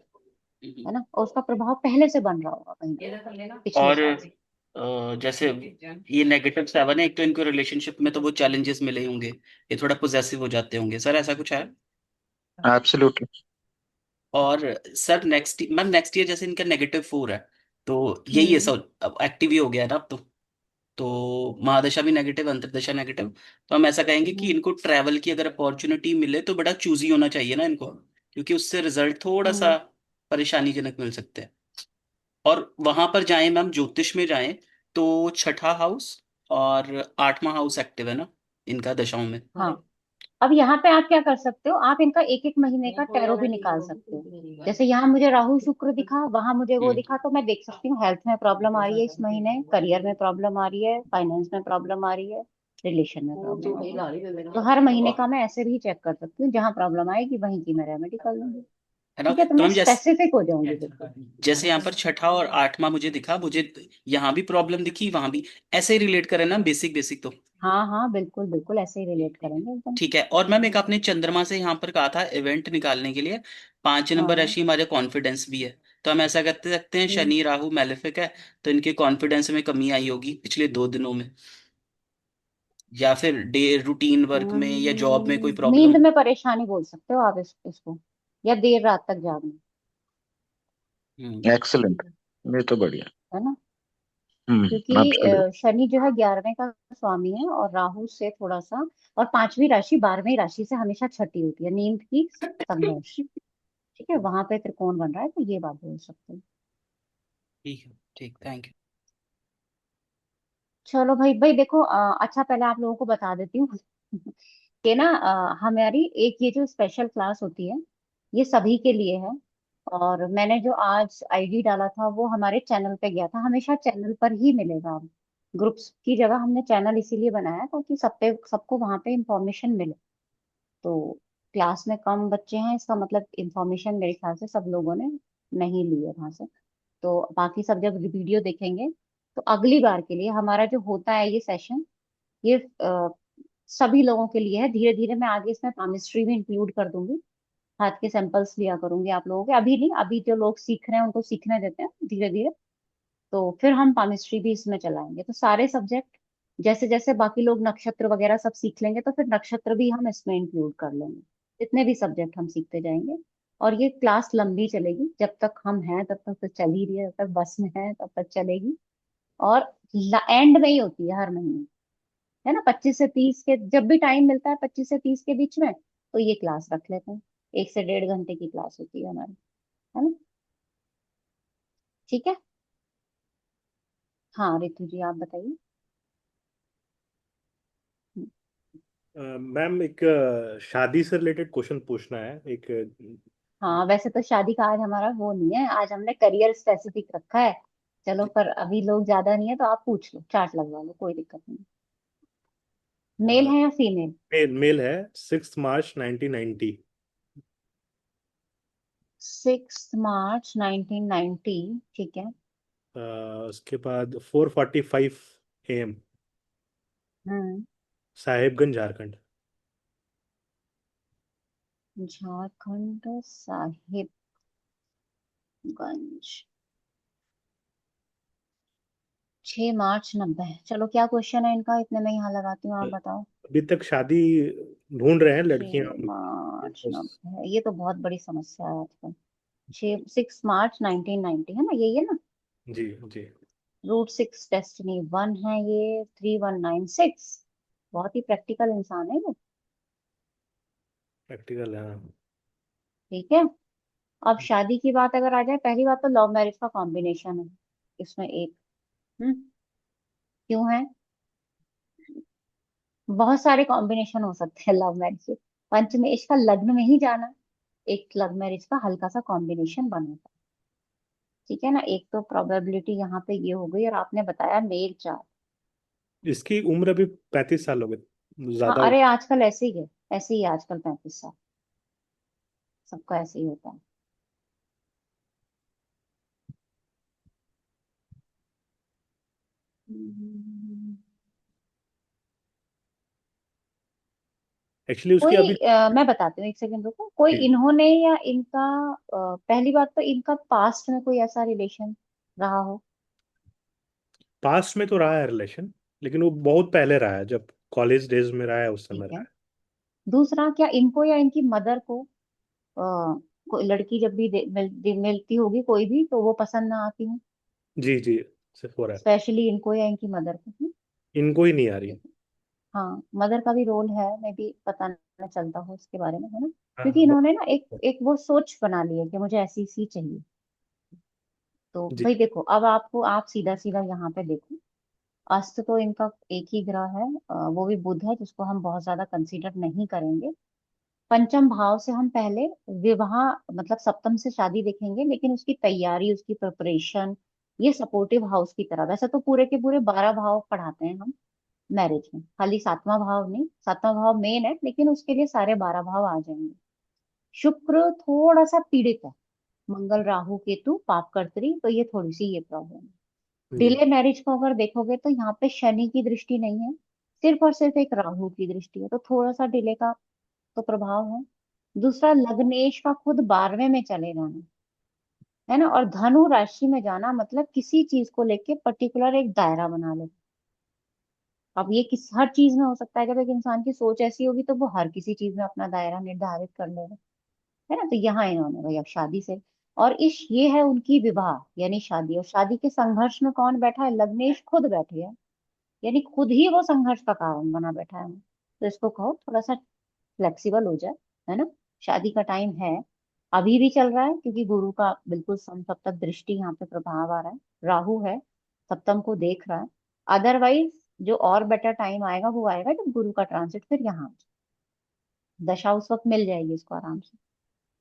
हैं, है ना, और उसका प्रभाव पहले से बन रहा होगा कहीं पिछले और साल से। जैसे ये -7 है, एक तो इनको रिलेशनशिप में तो वो चैलेंजेस मिले ही होंगे, ये थोड़ा पोजेसिव हो जाते होंगे सर, ऐसा कुछ है? एब्सोल्युटली। और सर नेक्स्ट ईयर जैसे इनका -4 है, तो यही है सर, अब एक्टिव ही हो गया है ना अब तो महादशा भी नेगेटिव, अंतर्दशा नेगेटिव, तो हम ऐसा कहेंगे कि इनको ट्रैवल की अगर अपॉर्चुनिटी मिले तो बड़ा चूजी होना चाहिए ना इनको, क्योंकि उससे रिजल्ट थोड़ा सा परेशानीजनक मिल सकते हैं। और वहां पर जाएं मैम, ज्योतिष में जाएं तो छठा हाउस और 8वां हाउस एक्टिव है ना इनका दशाओं में। हाँ, अब यहाँ पे आप क्या कर सकते हो, आप इनका एक एक महीने का टैरो भी निकाल सकते हो। जैसे यहाँ मुझे राहु शुक्र दिखा, वहां मुझे वो दिखा, तो मैं देख सकती हूँ हेल्थ में प्रॉब्लम आ रही है इस महीने, करियर में प्रॉब्लम आ रही है, फाइनेंस में प्रॉब्लम आ रही है, रिलेशन में प्रॉब्लम आ रही है। तो हर महीने का मैं ऐसे भी चेक कर सकती हूँ, जहाँ प्रॉब्लम आएगी वहीं की मैं रेमेडी कर लूंगी। है ना, ठीक है, तो तो मैं हम जैसे स्पेसिफिक हो जाऊंगी बिल्कुल। जैसे यहाँ पर छठा और 8वां मुझे दिखा, मुझे यहाँ भी प्रॉब्लम दिखी, वहां भी, ऐसे ही रिलेट करें ना बेसिक बेसिक तो। हाँ हाँ, बिल्कुल बिल्कुल ऐसे ही रिलेट करेंगे एकदम। ठीक है, और मैम एक आपने चंद्रमा से यहाँ पर कहा था इवेंट निकालने के लिए, 5 नंबर हाँ राशि हमारे कॉन्फिडेंस भी है, तो हम ऐसा करते सकते हैं, शनि राहु मैलेफिक है, तो इनके कॉन्फिडेंस में कमी आई होगी पिछले 2 दिनों में, या फिर डे रूटीन वर्क में या जॉब में कोई नींद प्रॉब्लम। में परेशानी बोल सकते हो आप इसको, या देर रात तक जागना, हम्म। एक्सेलेंट। ये तो बढ़िया। है ना, हम्म। क्योंकि एब्सोल्युटली। शनि जो है 11वें का स्वामी है, और राहु से थोड़ा सा, और 5वीं राशि 12वीं राशि से हमेशा छठी होती है, नींद की संघर्ष। ठीक है, वहां पे त्रिकोण बन रहा है, तो ये बात बोल सकते हैं। ठीक है, ठीक, थैंक यू। चलो भाई भाई देखो, अच्छा पहले आप लोगों को बता देती हूँ कि ना, हमारी एक ये जो स्पेशल क्लास होती है, ये सभी के लिए है। और मैंने जो आज आईडी डाला था वो हमारे चैनल पे गया था, हमेशा चैनल पर ही मिलेगा अब। ग्रुप्स की जगह हमने चैनल इसीलिए बनाया ताकि सबको वहां पे इंफॉर्मेशन मिले। तो क्लास में कम बच्चे हैं, इसका मतलब इंफॉर्मेशन मेरे ख्याल से सब लोगों ने नहीं ली है वहां से। तो बाकी सब जब वीडियो देखेंगे, तो अगली बार के लिए हमारा जो होता है ये सेशन, ये सभी लोगों के लिए है। धीरे धीरे मैं आगे इसमें केमिस्ट्री भी इंक्लूड कर दूंगी, हाथ के सैंपल्स लिया करूंगी आप लोगों के, अभी नहीं, अभी जो लोग सीख रहे हैं उनको सीखने देते हैं धीरे धीरे। तो फिर हम केमिस्ट्री भी इसमें चलाएंगे, तो सारे सब्जेक्ट जैसे जैसे बाकी लोग नक्षत्र वगैरह सब सीख लेंगे, तो फिर नक्षत्र भी हम इसमें इंक्लूड कर लेंगे। जितने भी सब्जेक्ट हम सीखते जाएंगे, और ये क्लास लंबी चलेगी, जब तक हम हैं तब तक तो चल ही रही है, जब तक बस में है तब तक चलेगी। और एंड में ही होती है हर महीने, है ना, 25 से 30 के जब भी टाइम मिलता है, 25 से 30 के बीच में, तो ये क्लास रख लेते हैं। 1 से 1.5 घंटे की क्लास होती है हमारी, है ना। ठीक है, हाँ रितु जी आप बताइए। मैम एक शादी से रिलेटेड क्वेश्चन पूछना है एक। हाँ, वैसे तो शादी का आज हमारा वो नहीं है, आज हमने करियर स्पेसिफिक रखा है। चलो, पर अभी लोग ज्यादा नहीं है तो आप पूछ लो, चार्ट लगवा लो, कोई दिक्कत नहीं। मेल है या फीमेल? मेल है, 6 मार्च 1990। 6 मार्च 1990, ठीक है। उसके बाद 4:45 AM, हम्म। साहेबगंज झारखंड। झारखंड साहिबगंज। 6 मार्च 1990, चलो क्या क्वेश्चन है इनका, इतने में यहाँ लगाती हूँ, आप बताओ। अभी तक शादी ढूंढ रहे हैं लड़कियां। 6 मार्च 1990, ये तो बहुत बड़ी समस्या है आजकल। 6 मार्च 1990 है ना, यही है ना। जी जी। √6 डेस्टिनी 1 है ये, 3196। बहुत ही प्रैक्टिकल इंसान है ये। प्रैक्टिकल है, हाँ। ठीक है, अब शादी की बात अगर आ जाए, पहली बात तो लव मैरिज का कॉम्बिनेशन है इसमें एक। हम्म। क्यों है? बहुत सारे कॉम्बिनेशन हो सकते हैं लव मैरिज के। पंचमेश का लग्न में ही जाना एक लव मैरिज का हल्का सा कॉम्बिनेशन बनाता है। ठीक है ना, एक तो प्रोबेबिलिटी यहाँ पे ये हो गई, और आपने बताया मेल चार्ट। इसकी उम्र अभी 35 साल हो गई, हाँ, ज्यादा हो। अरे आजकल ऐसे ही है, ऐसे ही है आजकल, 35 साल सबका ऐसे ही होता है। एक्चुअली उसकी कोई अभी मैं बताती हूँ, एक सेकंड रुको। कोई जी, इन्होंने या इनका पहली बात तो इनका पास्ट में कोई ऐसा रिलेशन रहा हो। पास्ट में तो रहा है रिलेशन, लेकिन वो बहुत पहले रहा है, जब कॉलेज डेज में रहा है उस समय ठीक रहा है। है। दूसरा, क्या इनको या इनकी मदर को कोई लड़की जब भी मिलती होगी कोई भी, तो वो पसंद ना आती है, जी जी, सिर्फ हो रहा है। स्पेशली इनको या इनकी मदर को। इनको ही नहीं आ रही। ठीक है। हाँ, मदर का भी रोल है, मे भी पता न चलता हो उसके बारे में, है ना। हाँ क्योंकि हाँ, इन्होंने ना एक एक वो सोच बना ली है कि मुझे ऐसी सी चाहिए। तो जी भाई देखो, अब आपको आप सीधा सीधा यहाँ पे देखो। अस्त तो इनका एक ही ग्रह है, वो भी बुध है, जिसको हम बहुत ज्यादा कंसीडर नहीं करेंगे। पंचम भाव से हम पहले विवाह, मतलब सप्तम से शादी देखेंगे, लेकिन उसकी तैयारी, उसकी प्रिपरेशन, ये सपोर्टिव हाउस की तरह। वैसे तो पूरे के पूरे 12 भाव पढ़ाते हैं हम मैरिज में, खाली सातवां भाव नहीं। सातवां भाव मेन है, लेकिन उसके लिए सारे 12 भाव आ जाएंगे। शुक्र थोड़ा सा पीड़ित है, मंगल राहु केतु पापकर्त्री, तो ये थोड़ी सी ये प्रॉब्लम है। जी डिले मैरिज को अगर देखोगे तो यहाँ पे शनि की दृष्टि नहीं है, सिर्फ और सिर्फ एक राहु की दृष्टि है, तो थोड़ा सा डिले का तो प्रभाव है। दूसरा, लग्नेश का खुद 12वें में चले जाना, है ना। और धनु राशि में जाना मतलब किसी चीज को लेके पर्टिकुलर एक दायरा बना लो। अब ये किस हर चीज में हो सकता है, जब एक इंसान की सोच ऐसी होगी तो वो हर किसी चीज में अपना दायरा निर्धारित कर लेगा, है ना। तो यहाँ इन्होंने भाई अब शादी से, और इस ये है उनकी विवाह यानी शादी, और शादी के संघर्ष में कौन बैठा है, लग्नेश खुद बैठे है, यानी खुद ही वो संघर्ष का कारण बना बैठा है। तो इसको कहो थोड़ा सा फ्लेक्सिबल हो जाए, है ना। शादी का टाइम है, अभी भी चल रहा है, क्योंकि गुरु का बिल्कुल सप्तम दृष्टि यहाँ पे प्रभाव आ रहा है, राहु है, सप्तम को देख रहा है। अदरवाइज जो और बेटर टाइम आएगा वो आएगा जब गुरु का ट्रांसिट फिर यहाँ आ जाए। दशा उस वक्त मिल जाएगी इसको आराम से,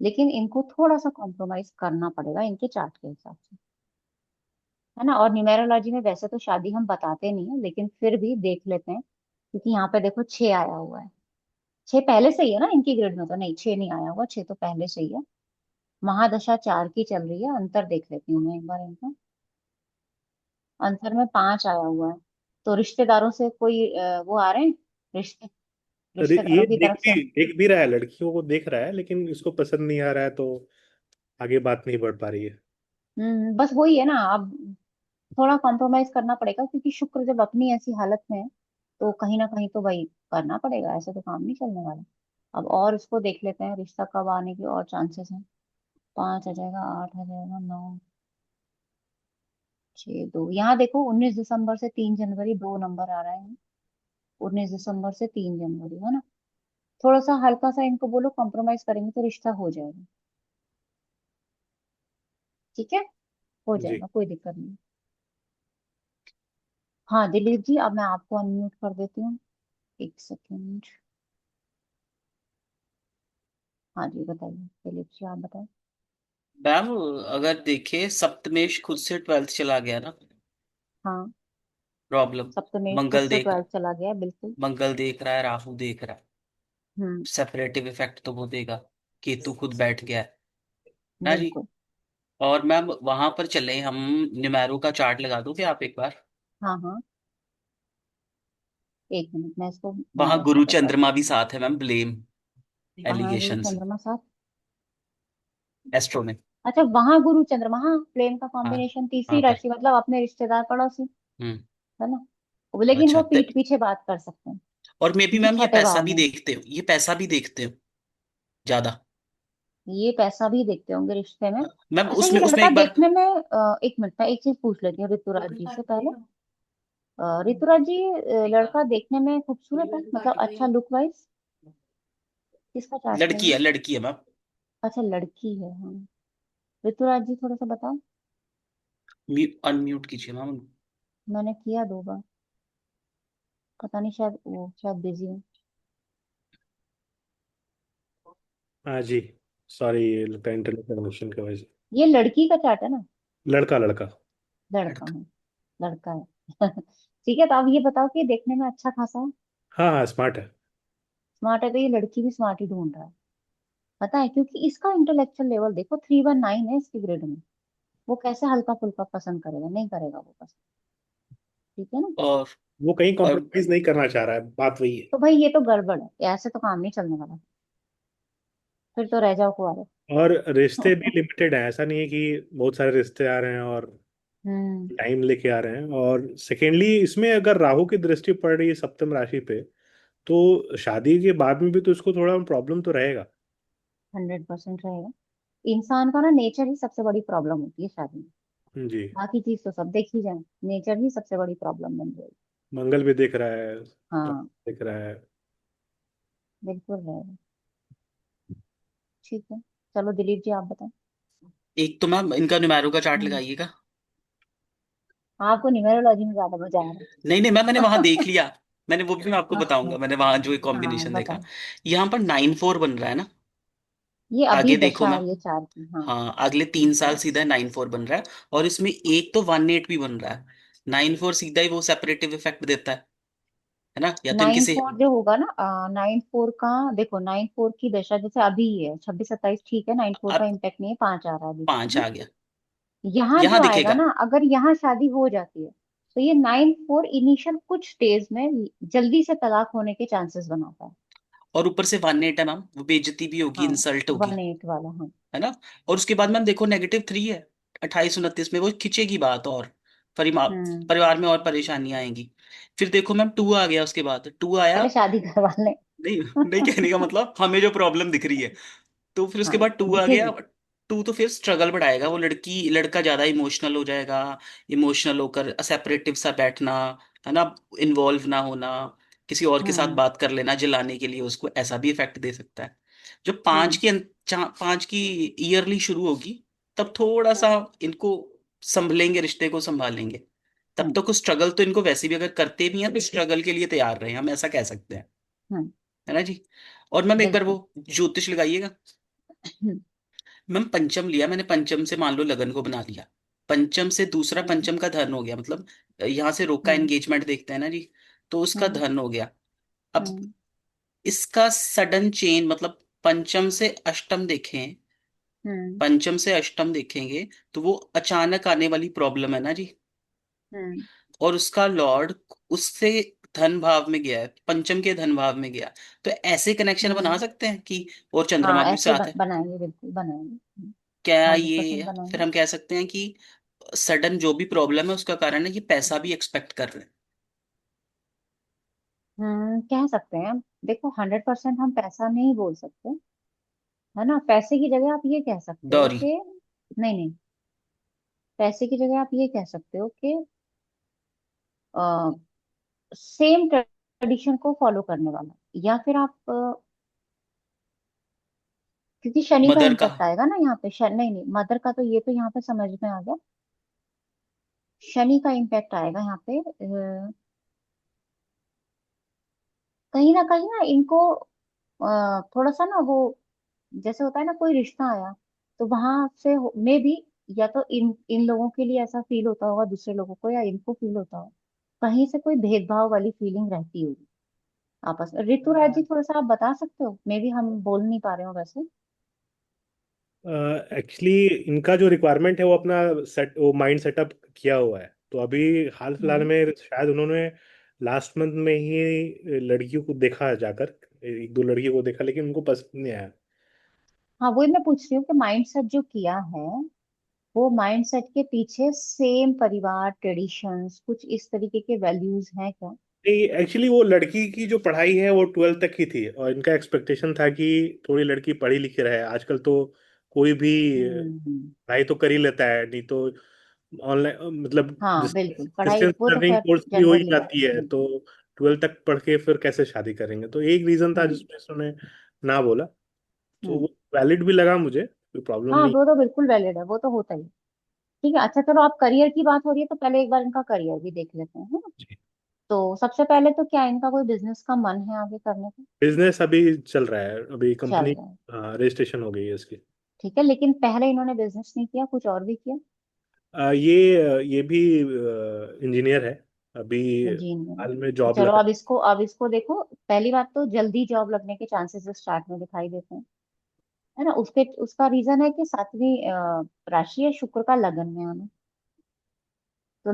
लेकिन इनको थोड़ा सा कॉम्प्रोमाइज करना पड़ेगा इनके चार्ट के हिसाब से, है ना। और न्यूमेरोलॉजी में वैसे तो शादी हम बताते नहीं है, लेकिन फिर भी देख लेते हैं, क्योंकि यहाँ पे देखो 6 आया हुआ है। 6 पहले से ही है ना इनकी ग्रिड में, तो नहीं 6 नहीं आया हुआ, 6 तो पहले से ही है। महादशा 4 की चल रही है, अंतर देख लेती हूँ मैं एक बार इनका। अंतर में 5 आया हुआ है, तो रिश्तेदारों से कोई वो आ रहे हैं, रिश्ते, अरे ये रिश्तेदारों की तरफ से। देख भी रहा है, लड़कियों को देख रहा है, लेकिन इसको पसंद नहीं आ रहा है, तो आगे बात नहीं बढ़ पा रही है। बस वही है ना, अब थोड़ा कॉम्प्रोमाइज करना पड़ेगा, क्योंकि शुक्र जब अपनी ऐसी हालत में है तो कहीं ना कहीं तो भाई करना पड़ेगा, ऐसे तो काम नहीं चलने वाला। अब और इसको देख लेते हैं, रिश्ता कब आने के और चांसेस हैं। 5 आ जाएगा, 8 आ जाएगा, 9, 6, 2, यहाँ देखो 19 दिसंबर से 3 जनवरी 2 नंबर आ रहा है। 19 दिसंबर से 3 जनवरी, है ना। थोड़ा सा हल्का सा इनको बोलो कॉम्प्रोमाइज करेंगे तो रिश्ता हो जाएगा, ठीक है, हो जी जाएगा, कोई दिक्कत नहीं। हाँ दिलीप जी, अब मैं आपको अनम्यूट कर देती हूँ, एक सेकेंड। हाँ जी बताइए, दिलीप जी आप बताएं। मैम, अगर देखे सप्तमेश खुद से 12th चला गया ना, हाँ, प्रॉब्लम। सप्तमेश खुद मंगल से देख 12 चला गया, बिल्कुल। मंगल देख रहा है, राहु देख रहा है, हम्म। सेपरेटिव इफेक्ट तो वो देगा। केतु खुद बैठ गया है ना जी। बिल्कुल। और मैम वहां पर चले हम, निमैरो का चार्ट लगा दोगे आप एक बार। हाँ हाँ, एक मिनट मैं इसको वहां महादशा गुरु पे कर चंद्रमा भी देती हूँ। साथ है मैम, ब्लेम कहाँ है गुरु एलिगेशंस चंद्रमा साथ? एस्ट्रो में। अच्छा, वहां गुरु चंद्रमा, हाँ प्लेन का हाँ, कॉम्बिनेशन, तीसरी वहां पर। राशि, मतलब अपने रिश्तेदार पड़ोसी, हम्म। है ना। लेकिन अच्छा वो पीठ पीछे बात कर सकते हैं, और मे बी क्योंकि मैम ये छठे पैसा भाव भी में। देखते हो, ये पैसा भी देखते हो ज्यादा। ये पैसा भी देखते होंगे रिश्ते में। मैम अच्छा, ये उसमें उसमें लड़का एक बार। देखने में एक मिनट में एक चीज पूछ लेती हूँ ऋतुराज जी से पहले। ऋतुराज जी, लड़का देखने में खूबसूरत है, मतलब अच्छा लुक वाइज, किसका चार्ट है ये? लड़की है मैम। अच्छा लड़की है, हाँ। ऋतुराज जी थोड़ा सा बताओ। अनम्यूट कीजिए मैम। मैंने किया 2 बार, पता नहीं, शायद वो शायद बिजी है। हाँ जी, सॉरी, ये लगता है इंटरनेट कनेक्शन की वजह से। ये लड़की का चार्ट है ना? लड़का लड़का। लड़का है, लड़का है। ठीक है, तो आप ये बताओ कि देखने में अच्छा खासा है, हाँ हाँ, स्मार्ट है। स्मार्ट है, तो ये लड़की भी स्मार्ट ही ढूंढ रहा है, पता है, क्योंकि इसका इंटेलेक्चुअल लेवल देखो 319 है इसकी ग्रेड में। वो कैसे हल्का फुल्का पसंद करेगा, नहीं करेगा वो पसंद, ठीक है ना। और वो कहीं और कॉम्प्रोमाइज नहीं करना चाह रहा है, बात वही है। तो भाई ये तो गड़बड़ है, ऐसे तो काम नहीं चलने वाला, फिर तो रह जाओ कुआरे। और रिश्ते भी लिमिटेड हैं, ऐसा नहीं है कि बहुत सारे रिश्ते आ रहे हैं और हम्म। टाइम लेके आ रहे हैं। और सेकेंडली इसमें अगर राहु की दृष्टि पड़ रही है सप्तम राशि पे, तो शादी के बाद में भी तो इसको थोड़ा प्रॉब्लम तो रहेगा। 100% रहेगा। इंसान का ना नेचर ही सबसे बड़ी प्रॉब्लम होती है शादी में। जी। बाकी चीज तो सब देख ही जाए, नेचर ही सबसे बड़ी प्रॉब्लम बन जाएगी। मंगल भी दिख रहा है, राहु हाँ, दिख रहा है। बिल्कुल रहेगा। ठीक है, चलो दिलीप जी आप बताओ। एक तो मैम इनका न्यूमेरो का चार्ट हम्म। लगाइएगा। आपको न्यूमेरोलॉजी में ज्यादा मजा आ नहीं नहीं मैम, मैंने वहां रहा देख लिया। मैंने वो भी मैं आपको है। बताऊंगा, मैंने वहां जो एक हाँ कॉम्बिनेशन देखा। बताओ। यहाँ पर 9-4 बन रहा है ना। ये अभी आगे देखो दशा आ मैम। रही है चार की, हाँ। हाँ, अगले 3 साल सीधा 9-4 बन रहा है। और इसमें एक तो 1-8 भी बन रहा है। 9-4 सीधा ही वो सेपरेटिव इफेक्ट देता है ना, या तो इनकी नाइन से फोर जो होगा ना, 9 4 का, देखो 9 4 की दशा जैसे अभी ही है 26 27, ठीक है, 9 4 का अब इम्पैक्ट नहीं है, 5 आ रहा है अभी, ठीक 5 है। आ गया। यहाँ यहाँ जो आएगा दिखेगा। ना, अगर यहाँ शादी हो जाती है तो ये 9 4 इनिशियल कुछ डेज में जल्दी से तलाक होने के चांसेस बनाता है। और ऊपर से 1-8 है मैम, वो बेइज्जती भी होगी, हाँ, इंसल्ट होगी। 1 8 वाला, हाँ। है ना। और उसके बाद मैम देखो -3 है। 28-29 में वो खिंचेगी बात, और परिवार हम्म। परिवार में और परेशानियां आएंगी। फिर देखो मैम 2 आ गया, उसके बाद 2 आया। पहले शादी करवा ले। नहीं नहीं, कहने का मतलब हमें जो प्रॉब्लम दिख रही है। तो फिर उसके हाँ, बाद 2 आ गया। दिखेगी। 2 तो फिर स्ट्रगल बढ़ाएगा, वो लड़का ज्यादा इमोशनल हो जाएगा। इमोशनल होकर सेपरेटिव सा बैठना, है ना, इन्वॉल्व ना होना, किसी और के साथ हम्म। बात कर लेना जलाने के लिए उसको, ऐसा भी इफेक्ट दे सकता है। जो हम्म। 5 की ईयरली शुरू होगी, तब थोड़ा सा इनको संभलेंगे, रिश्ते को संभालेंगे। तब हम्म। तो कुछ स्ट्रगल तो इनको वैसे भी अगर करते भी हैं तो स्ट्रगल के लिए तैयार रहे, हम ऐसा कह सकते हैं। हम्म। है ना जी। और मैम एक बार वो बिल्कुल। ज्योतिष लगाइएगा। हम्म। मैम पंचम लिया मैंने, पंचम से मान लो लगन को बना लिया। पंचम से दूसरा हम्म। पंचम का धन हो गया, मतलब यहाँ से रोका हम्म। एंगेजमेंट देखते हैं ना जी। तो उसका हम्म। धन हो गया। अब हम्म। इसका सडन चेंज, मतलब पंचम से अष्टम देखें, हम्म। पंचम से अष्टम देखेंगे, तो वो अचानक आने वाली प्रॉब्लम है ना जी। हम्म। और उसका लॉर्ड उससे धन भाव में गया है, पंचम के धन भाव में गया। तो ऐसे कनेक्शन बना हम्म। सकते हैं कि, और हाँ, चंद्रमा भी ऐसे साथ है। बनाएंगे, बिल्कुल बनाएंगे। क्या 100% ये फिर बनाएंगे। हम कह सकते हैं कि सडन जो भी प्रॉब्लम है उसका कारण है, ये पैसा भी एक्सपेक्ट कर रहे हैं। कह सकते हैं। देखो 100% हम पैसा नहीं बोल सकते, है ना। पैसे की जगह आप ये कह सकते हो डॉरी। कि, नहीं नहीं, पैसे की जगह आप ये कह सकते हो कि सेम ट्रेडिशन को फॉलो करने वाला, या फिर आप क्योंकि शनि का मदर का। इम्पैक्ट आएगा ना यहाँ पे, नहीं नहीं, मदर का तो ये तो यहाँ पे समझ में आ गया। शनि का इम्पैक्ट आएगा यहाँ पे, कहीं ना इनको थोड़ा सा ना वो, जैसे होता है ना कोई रिश्ता आया, तो वहां से मे भी, या तो इन इन लोगों के लिए ऐसा फील होता होगा दूसरे लोगों को, या इनको फील होता होगा, कहीं से कोई भेदभाव वाली फीलिंग रहती होगी आपस में। ऋतुराज जी थोड़ा सा आप बता सकते हो, मे भी हम बोल नहीं पा रहे हो वैसे। एक्चुअली इनका जो रिक्वायरमेंट है वो अपना वो माइंड सेटअप किया हुआ है। तो अभी हाल फिलहाल हम्म। में शायद उन्होंने लास्ट मंथ में ही लड़कियों को देखा जाकर, एक दो लड़कियों को देखा, लेकिन उनको पसंद नहीं आया। हाँ, वही मैं पूछ रही हूँ कि माइंडसेट जो किया है, वो माइंडसेट के पीछे सेम परिवार ट्रेडिशंस कुछ इस तरीके के वैल्यूज हैं क्या? नहीं, एक्चुअली वो लड़की की जो पढ़ाई है वो 12th तक की थी, और इनका एक्सपेक्टेशन था कि थोड़ी लड़की पढ़ी लिखी रहे। आजकल तो कोई भी हम्म। पढ़ाई तो कर ही लेता है, नहीं तो ऑनलाइन, मतलब हाँ जैसे बिल्कुल, पढ़ाई डिस्टेंस वो तो लर्निंग खैर कोर्स भी हो ही जनरली है। जाती है, तो 12th तक पढ़ के फिर कैसे शादी करेंगे। तो एक रीजन था हम्म। जिसमें उन्होंने ना बोला। तो हम्म। वो वैलिड भी लगा मुझे, कोई प्रॉब्लम हाँ, नहीं। वो तो बिल्कुल वैलिड है, वो तो होता ही है। ठीक है, अच्छा चलो, आप करियर की बात हो रही है तो पहले एक बार इनका करियर भी देख लेते हैं, है ना। तो सबसे पहले तो क्या इनका कोई बिजनेस का मन है आगे करने का? बिजनेस अभी चल रहा है, अभी चल कंपनी रहा है। रजिस्ट्रेशन हो गई है इसकी। ठीक है, लेकिन पहले इन्होंने बिजनेस नहीं किया, कुछ और भी किया? ये भी इंजीनियर है अभी, इंजीनियर। हाल में तो जॉब चलो, लगा। अब इसको देखो, पहली बात तो जल्दी जॉब लगने के चांसेस स्टार्ट में दिखाई देते हैं, है ना। उसका रीजन है कि 7वीं राशि है शुक्र का लगन में आना। तो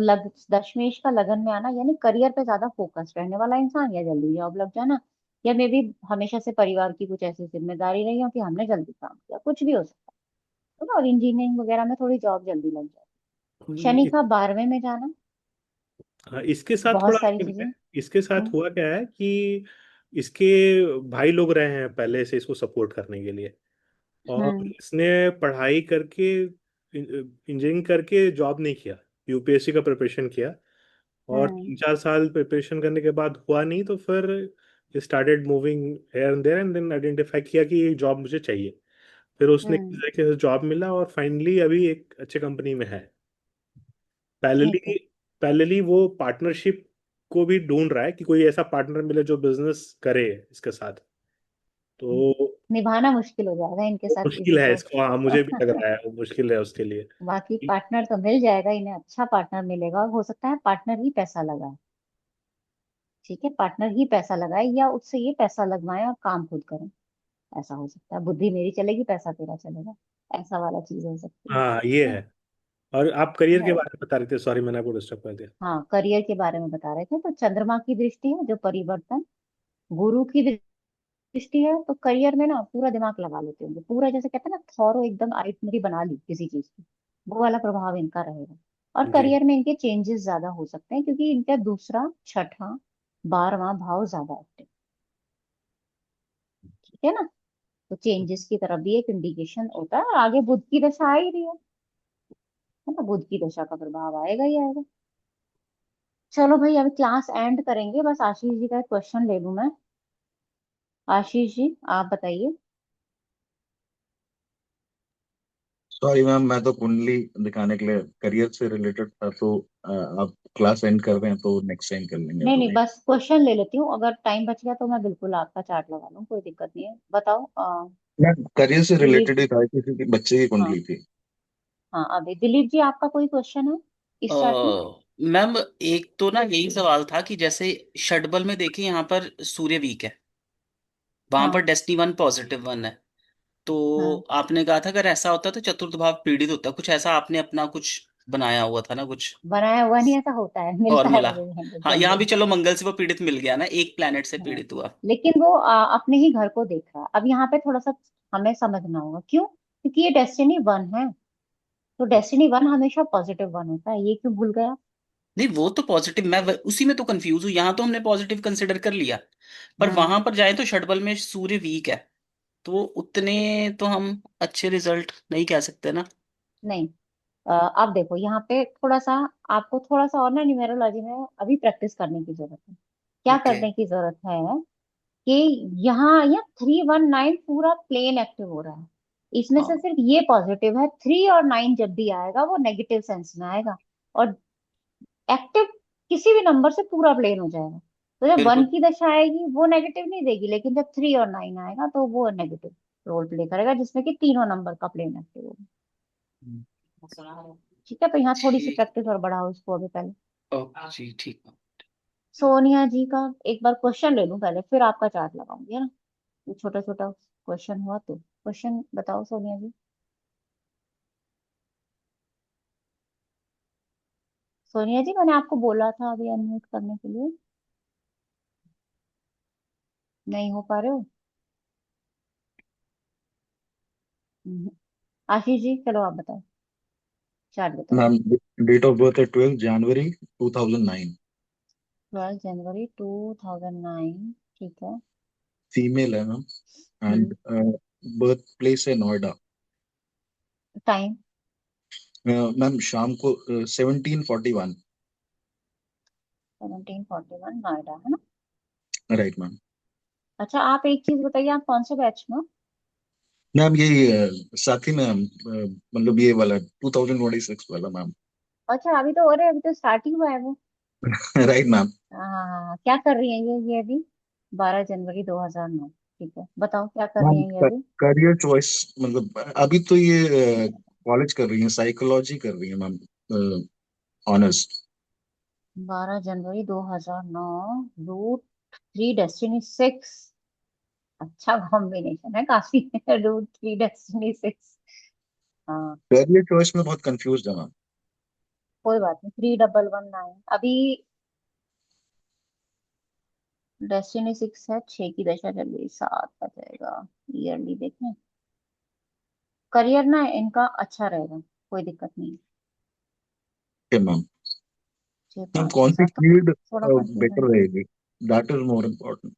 दशमेश का लगन में आना यानी करियर पे ज्यादा फोकस रहने वाला इंसान, या जल्दी जॉब लग जाना, या मे भी हमेशा से परिवार की कुछ ऐसी जिम्मेदारी रही हो कि हमने जल्दी काम किया, कुछ भी हो सकता है ना। और इंजीनियरिंग वगैरह में थोड़ी जॉब जल्दी लग जाए। शनि का 12वें में जाना, हाँ, इसके साथ बहुत थोड़ा सारी अलग है। चीजें। इसके साथ हम्म। हुआ क्या है कि इसके भाई लोग रहे हैं पहले से इसको सपोर्ट करने के लिए, और हम्म। इसने पढ़ाई करके इंजीनियरिंग करके जॉब नहीं किया, यूपीएससी का प्रिपरेशन किया, और हम्म। 3-4 साल प्रिपरेशन करने के बाद हुआ नहीं, तो फिर started moving here and there, and then identify किया कि ये जॉब मुझे चाहिए। फिर उसने किसी हम्म। तरीके से जॉब मिला, और फाइनली अभी एक अच्छे कंपनी में है। ठीक है। पैरेलली पैरेलली वो पार्टनरशिप को भी ढूंढ रहा है कि कोई ऐसा पार्टनर मिले जो बिजनेस करे इसके साथ। तो निभाना मुश्किल हो जाएगा इनके वो साथ मुश्किल किसी है को। इसको, हाँ मुझे भी लग रहा है वो मुश्किल है उसके लिए। बाकी पार्टनर तो मिल जाएगा इन्हें, अच्छा पार्टनर मिलेगा, और हो सकता है पार्टनर ही पैसा लगाए। ठीक है, पार्टनर ही पैसा लगाए या उससे ये पैसा लगवाए और काम खुद करें। ऐसा हो सकता है, बुद्धि मेरी चलेगी पैसा तेरा चलेगा, ऐसा वाला चीज हो सकती हाँ ये है। है। और आप करियर के है। बारे में बता रहे थे, सॉरी मैंने आपको डिस्टर्ब कर दिया। हाँ, करियर के बारे में बता रहे थे। तो चंद्रमा की दृष्टि है जो परिवर्तन, गुरु की दृष्टि है तो करियर में ना पूरा दिमाग लगा लेते होंगे, पूरा जैसे कहते हैं ना थॉरो एकदम आइटनरी बना ली किसी चीज की, वो वाला प्रभाव इनका रहेगा। और जी। करियर में इनके चेंजेस ज्यादा हो सकते हैं क्योंकि इनका दूसरा, छठा, 12वां भाव ज्यादा एक्टिव। ठीक है ना। तो चेंजेस की तरफ भी एक इंडिकेशन होता है, और आगे बुध की दशा आ ही रही है ना, बुध की दशा का प्रभाव आएगा ही आएगा। चलो भाई, अभी क्लास एंड करेंगे, बस आशीष जी का एक क्वेश्चन ले लूं मैं। आशीष जी आप बताइए। सॉरी मैम, मैं तो कुंडली दिखाने के लिए करियर से रिलेटेड था, तो आप क्लास एंड कर रहे हैं तो नेक्स्ट टाइम कर लेंगे नहीं नहीं, अदरवाइज। बस क्वेश्चन ले लेती हूँ, अगर टाइम बच गया तो मैं बिल्कुल आपका चार्ट लगा लूँ, कोई दिक्कत नहीं है। बताओ मैम करियर से दिलीप रिलेटेड ही जी। था, किसी के बच्चे की हाँ। कुंडली थी। हाँ, अभी दिलीप जी आपका कोई क्वेश्चन है इस चार्ट में? मैम एक तो ना यही सवाल था कि जैसे षटबल में देखिए यहाँ पर सूर्य वीक है, वहां पर हाँ। डेस्टिनी 1 +1 है। तो हाँ, आपने कहा था अगर ऐसा होता तो चतुर्थ भाव पीड़ित होता, कुछ ऐसा आपने अपना कुछ बनाया हुआ था ना कुछ बनाया हुआ नहीं, ऐसा होता है, मिलता है फॉर्मूला। मुझे हाँ यहाँ भी जनरली। चलो मंगल से वो पीड़ित मिल गया ना, एक प्लेनेट से हाँ, पीड़ित हुआ। लेकिन वो अपने ही घर को देख रहा है। अब यहाँ पे थोड़ा सा हमें समझना होगा क्यों, क्योंकि ये डेस्टिनी 1 है। तो डेस्टिनी 1 हमेशा पॉजिटिव 1 होता है, ये क्यों भूल गया? नहीं वो तो पॉजिटिव, उसी में तो कंफ्यूज हूँ, यहाँ तो हमने पॉजिटिव कंसिडर कर लिया, पर हम्म। वहां पर जाए तो षटबल में सूर्य वीक है, तो उतने तो हम अच्छे रिजल्ट नहीं कह सकते ना। नहीं। अब देखो यहाँ पे थोड़ा सा, आपको थोड़ा सा और ना न्यूमेरोलॉजी में अभी प्रैक्टिस करने की जरूरत है। क्या ओके। करने की जरूरत है कि यहाँ या 319 पूरा प्लेन एक्टिव हो रहा है, इसमें से हाँ सिर्फ ये पॉजिटिव है। 3 और 9 जब भी आएगा वो नेगेटिव सेंस में आएगा, और एक्टिव किसी भी नंबर से पूरा प्लेन हो जाएगा। तो जब 1 बिल्कुल। की दशा आएगी वो नेगेटिव नहीं देगी, लेकिन जब 3 और 9 आएगा तो वो नेगेटिव रोल प्ले करेगा, जिसमें कि तीनों नंबर का प्लेन एक्टिव होगा। ठीक है, तो यहाँ थोड़ी सी ठीक। प्रैक्टिस और बढ़ाओ इसको अभी पहले। ओके जी ठीक है। सोनिया जी का एक बार क्वेश्चन ले लूं पहले, फिर आपका चार्ट लगाऊंगी, है ना। ये छोटा छोटा क्वेश्चन हुआ तो क्वेश्चन बताओ सोनिया जी। सोनिया जी मैंने आपको बोला था अभी अनम्यूट करने के लिए, नहीं हो पा रहे हो? हम्म। आशीष जी चलो आप बताओ, चार्ट बताओ। मैम डेट ऑफ बर्थ है 12 जनवरी 2009। 12 जनवरी 2009। ठीक है। फीमेल है ma'am, hmm. And birth place है नोएडा। टाइम? मैम शाम को 17:41। 1741 नोएडा, है ना। Right ma'am. अच्छा, आप एक चीज बताइए, आप कौन से बैच में हो? मैम यही साथ ही में मतलब ये वाला 2026 वाला मैम। अच्छा, अभी तो हो रहे, अभी तो स्टार्ट ही हुआ है वो। Right ma'am. हाँ हाँ हाँ हाँ। क्या कर रही है ये अभी? 12 जनवरी 2009। ठीक है, बताओ क्या कर रही मैम है ये अभी? करियर चॉइस, मतलब अभी तो ये कॉलेज कर रही है, साइकोलॉजी कर रही है मैम, ऑनर्स। 12 जनवरी 2009, रूट 3 डेस्टिनी 6। अच्छा कॉम्बिनेशन है काफी। Root 3 destiny 6। हाँ। करियर चॉइस में बहुत कंफ्यूज है मैम। कोई बात नहीं, 3119 अभी। डेस्टिनी 6 है, 6 की दशा चल रही, 7 का जाएगा। ईयरली देखें, करियर ना इनका अच्छा रहेगा, कोई दिक्कत नहीं। Okay ma'am. 6 मैम 5 कौन सी 7 तो फील्ड थोड़ा बेटर कंफ्यूजन। रहेगी? That is more important.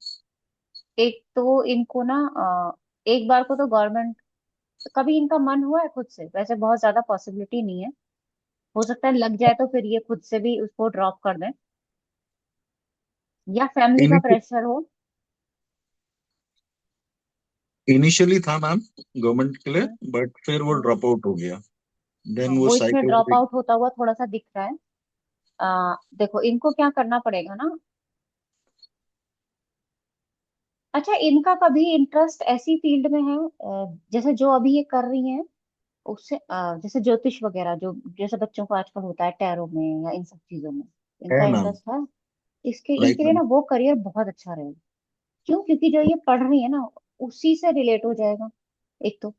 एक तो इनको ना एक बार को तो गवर्नमेंट, कभी इनका मन हुआ है खुद से, वैसे बहुत ज्यादा पॉसिबिलिटी नहीं है, हो सकता है लग जाए तो फिर ये खुद से भी उसको ड्रॉप कर दें, या फैमिली का प्रेशर हो। इनिशियली था मैम गवर्नमेंट के लिए, हम्म, बट फिर वो हम्म। ड्रॉप आउट हो गया। हाँ, देन वो वो इसमें ड्रॉप साइकोलॉजी। आउट होता हुआ थोड़ा सा दिख रहा है। देखो इनको क्या करना पड़ेगा ना। अच्छा, इनका कभी इंटरेस्ट ऐसी फील्ड में है जैसे जो अभी ये कर रही हैं, उससे जैसे ज्योतिष वगैरह, जो जैसे बच्चों को आजकल होता है टैरो में या इन सब चीजों में, इनका है मैम। इंटरेस्ट है। इसके राइट इनके लिए मैम। ना वो करियर बहुत अच्छा रहेगा। क्यों? क्योंकि जो ये पढ़ रही है ना, उसी से रिलेट हो जाएगा। एक तो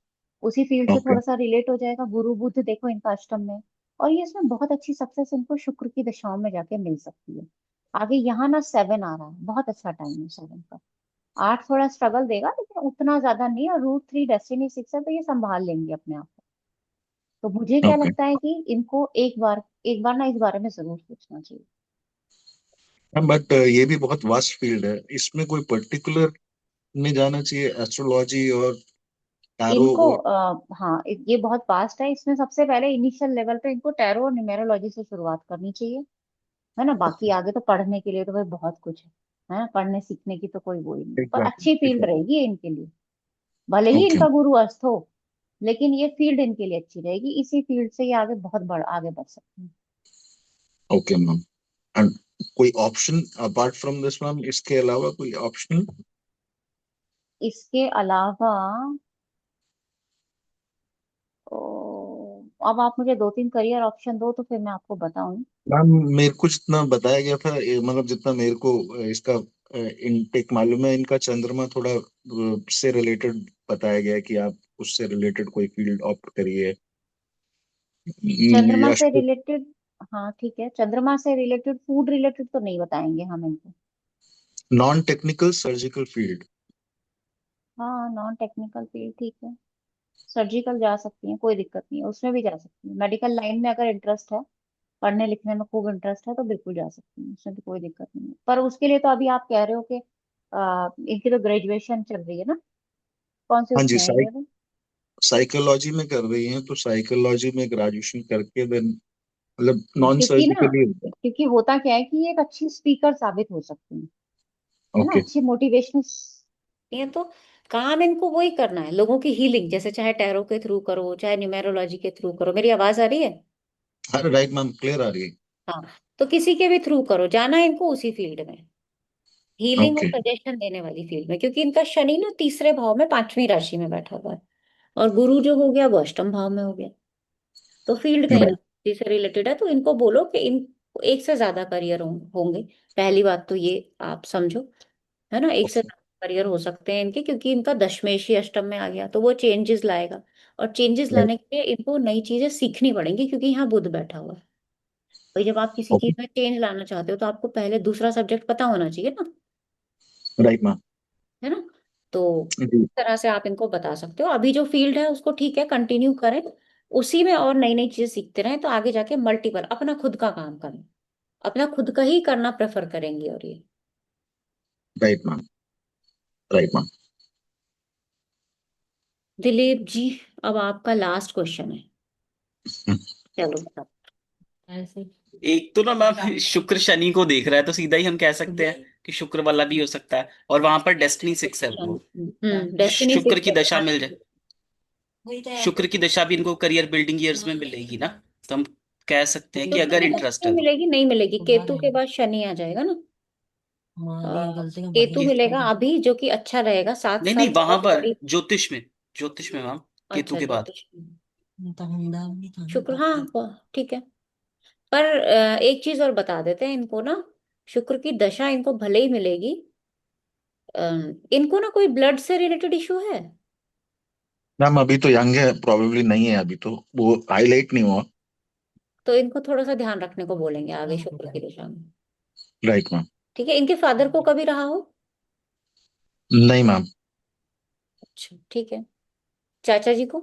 उसी फील्ड से ओके। थोड़ा सा रिलेट हो जाएगा। गुरु बुध देखो इनका अष्टम में, और ये इसमें बहुत अच्छी सक्सेस इनको शुक्र की दशाओं में जाके मिल सकती है। आगे यहाँ ना 7 आ रहा है, बहुत अच्छा टाइम है 7 का। 8 थोड़ा स्ट्रगल देगा, लेकिन उतना ज्यादा नहीं, और रूट 3 डेस्टिनी 6 है, तो ये संभाल लेंगे अपने आप को। तो मुझे क्या ओके लगता है कि इनको एक बार ना इस बारे में जरूर सोचना चाहिए। मैम, बट ये भी बहुत वास्ट फील्ड है, इसमें कोई पर्टिकुलर में जाना चाहिए, एस्ट्रोलॉजी और टैरो इनको और। हाँ, ये बहुत फास्ट है। इसमें सबसे पहले इनिशियल लेवल पे इनको टैरो और न्यूमेरोलॉजी से शुरुआत करनी चाहिए, है ना। बाकी ओके। आगे तो पढ़ने के लिए तो भाई बहुत कुछ है ना, पढ़ने सीखने की तो कोई वो ही नहीं, पर एग्जैक्टली अच्छी फील्ड एग्जैक्टली। रहेगी ये इनके लिए। भले ही ओके इनका गुरु अस्त हो, लेकिन ये फील्ड इनके लिए अच्छी रहेगी। इसी फील्ड से ये आगे बहुत आगे बढ़ सकते हैं। Okay ma'am. एंड कोई option apart from this ma'am, इसके अलावा कोई ऑप्शन? इसके अलावा अब आप मुझे 2 3 करियर ऑप्शन दो, तो फिर मैं आपको बताऊं। मैम मेरे को जितना बताया गया था, मतलब जितना मेरे को इसका इनटेक मालूम है, इनका चंद्रमा थोड़ा से रिलेटेड बताया गया है कि आप उससे रिलेटेड कोई फील्ड ऑप्ट करिए। चंद्रमा या से रिलेटेड, हाँ ठीक है, चंद्रमा से रिलेटेड फूड रिलेटेड तो नहीं बताएंगे हम इनको। Non technical surgical field. हाँ, नॉन टेक्निकल फील्ड ठीक है। सर्जिकल जा सकती हैं, कोई दिक्कत नहीं है, उसमें भी जा सकती हैं। मेडिकल लाइन में अगर इंटरेस्ट है, पढ़ने लिखने में खूब इंटरेस्ट है, तो बिल्कुल जा सकती हैं, उसमें तो कोई दिक्कत नहीं है। पर उसके लिए तो अभी आप कह रहे हो कि इनकी तो ग्रेजुएशन चल रही है ना, कौन से हाँ जी, उसमें है ये अभी? साइकोलॉजी में कर रही हैं, तो साइकोलॉजी में ग्रेजुएशन करके देन मतलब नॉन क्योंकि ना, सर्जिकली होता क्योंकि होता क्या है कि ये एक अच्छी स्पीकर साबित हो सकती है। है ना, ओके। अच्छी मोटिवेशनल ये तो। काम इनको वही करना है, लोगों की हीलिंग, जैसे चाहे टैरो के थ्रू करो, चाहे न्यूमेरोलॉजी के थ्रू करो। मेरी आवाज आ रही है? अरे राइट मैम, क्लियर आ रही है। हाँ, तो किसी के भी थ्रू करो, जाना है इनको उसी फील्ड में, हीलिंग और ओके। सजेशन देने वाली फील्ड में। क्योंकि इनका शनि ना तीसरे भाव में, 5वीं राशि में बैठा हुआ है, और गुरु जो हो गया वो अष्टम भाव में हो गया। तो फील्ड कहीं ना राइट। कहीं से रिलेटेड है। तो इनको बोलो कि इन एक से ज्यादा करियर होंगे। पहली बात तो ये आप समझो, है ना, एक से ओके। ज्यादा करियर हो सकते हैं इनके, क्योंकि इनका दशमेश ही अष्टम में आ गया, तो वो चेंजेस लाएगा। और चेंजेस राइट। लाने के लिए इनको नई चीजें सीखनी पड़ेंगी, क्योंकि यहाँ बुध बैठा हुआ है। भाई जब आप किसी ओके। चीज में चेंज लाना चाहते हो, तो आपको पहले दूसरा सब्जेक्ट पता होना चाहिए ना, राइट मैम। है ना। तो जी। इस तरह से आप इनको बता सकते हो। अभी जो फील्ड है उसको ठीक है, कंटिन्यू करें, उसी में और नई नई चीजें सीखते रहें, तो आगे जाके मल्टीपल अपना खुद का काम करें, अपना खुद का ही करना प्रेफर करेंगे। और ये right ma'am. Right ma'am. Dilip ji, अब आपका लास्ट क्वेश्चन है, चलो बताओ। ऐसे एक तो ना मैम शुक्र शनि को देख रहा है, तो सीधा ही हम कह सकते हैं कि शुक्र वाला भी हो सकता है, और वहां पर डेस्टिनी 6 है वो। डेस्टिनी शुक्र की 6 दशा मिल जाए, शुक्र की दशा भी इनको करियर बिल्डिंग ईयर्स में मिलेगी ना, तो हम कह सकते हैं कि शुक्र अगर की इंटरेस्ट दशा है तो। मिलेगी, नहीं मिलेगी, केतु के बाद शनि आ जाएगा ना। केतु मिलेगा अभी, जो कि अच्छा रहेगा, 7 साल नहीं नहीं, वहां बहुत पर बड़ी। ज्योतिष में मैम, केतु अच्छा, के बाद। ज्योतिष शुक्र, हाँ ठीक है। पर एक चीज और बता देते हैं इनको ना, शुक्र की दशा इनको भले ही मिलेगी, इनको ना कोई ब्लड से रिलेटेड इशू है? मैम अभी तो यंग है, प्रोबेबली नहीं है, अभी तो वो हाईलाइट नहीं हुआ। तो इनको थोड़ा सा ध्यान रखने को बोलेंगे आगे शुक्र की दिशा में। Right ma'am. ठीक है, इनके फादर को कभी रहा हो? नहीं मैम। अच्छा ठीक है, चाचा जी को?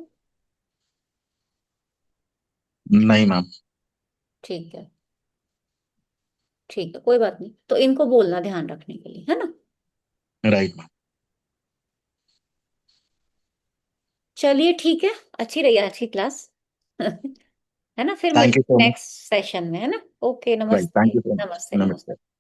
नहीं मैम। ठीक है, ठीक है, कोई बात नहीं, तो इनको बोलना ध्यान रखने के लिए, है ना। Right ma'am. चलिए ठीक है, अच्छी रही आज की क्लास। है ना, फिर थैंक मिलते यू हैं सो मच। नेक्स्ट सेशन में, है ना। ओके, राइट, थैंक नमस्ते यू सो मच। नमस्ते नमस्ते। नमस्ते।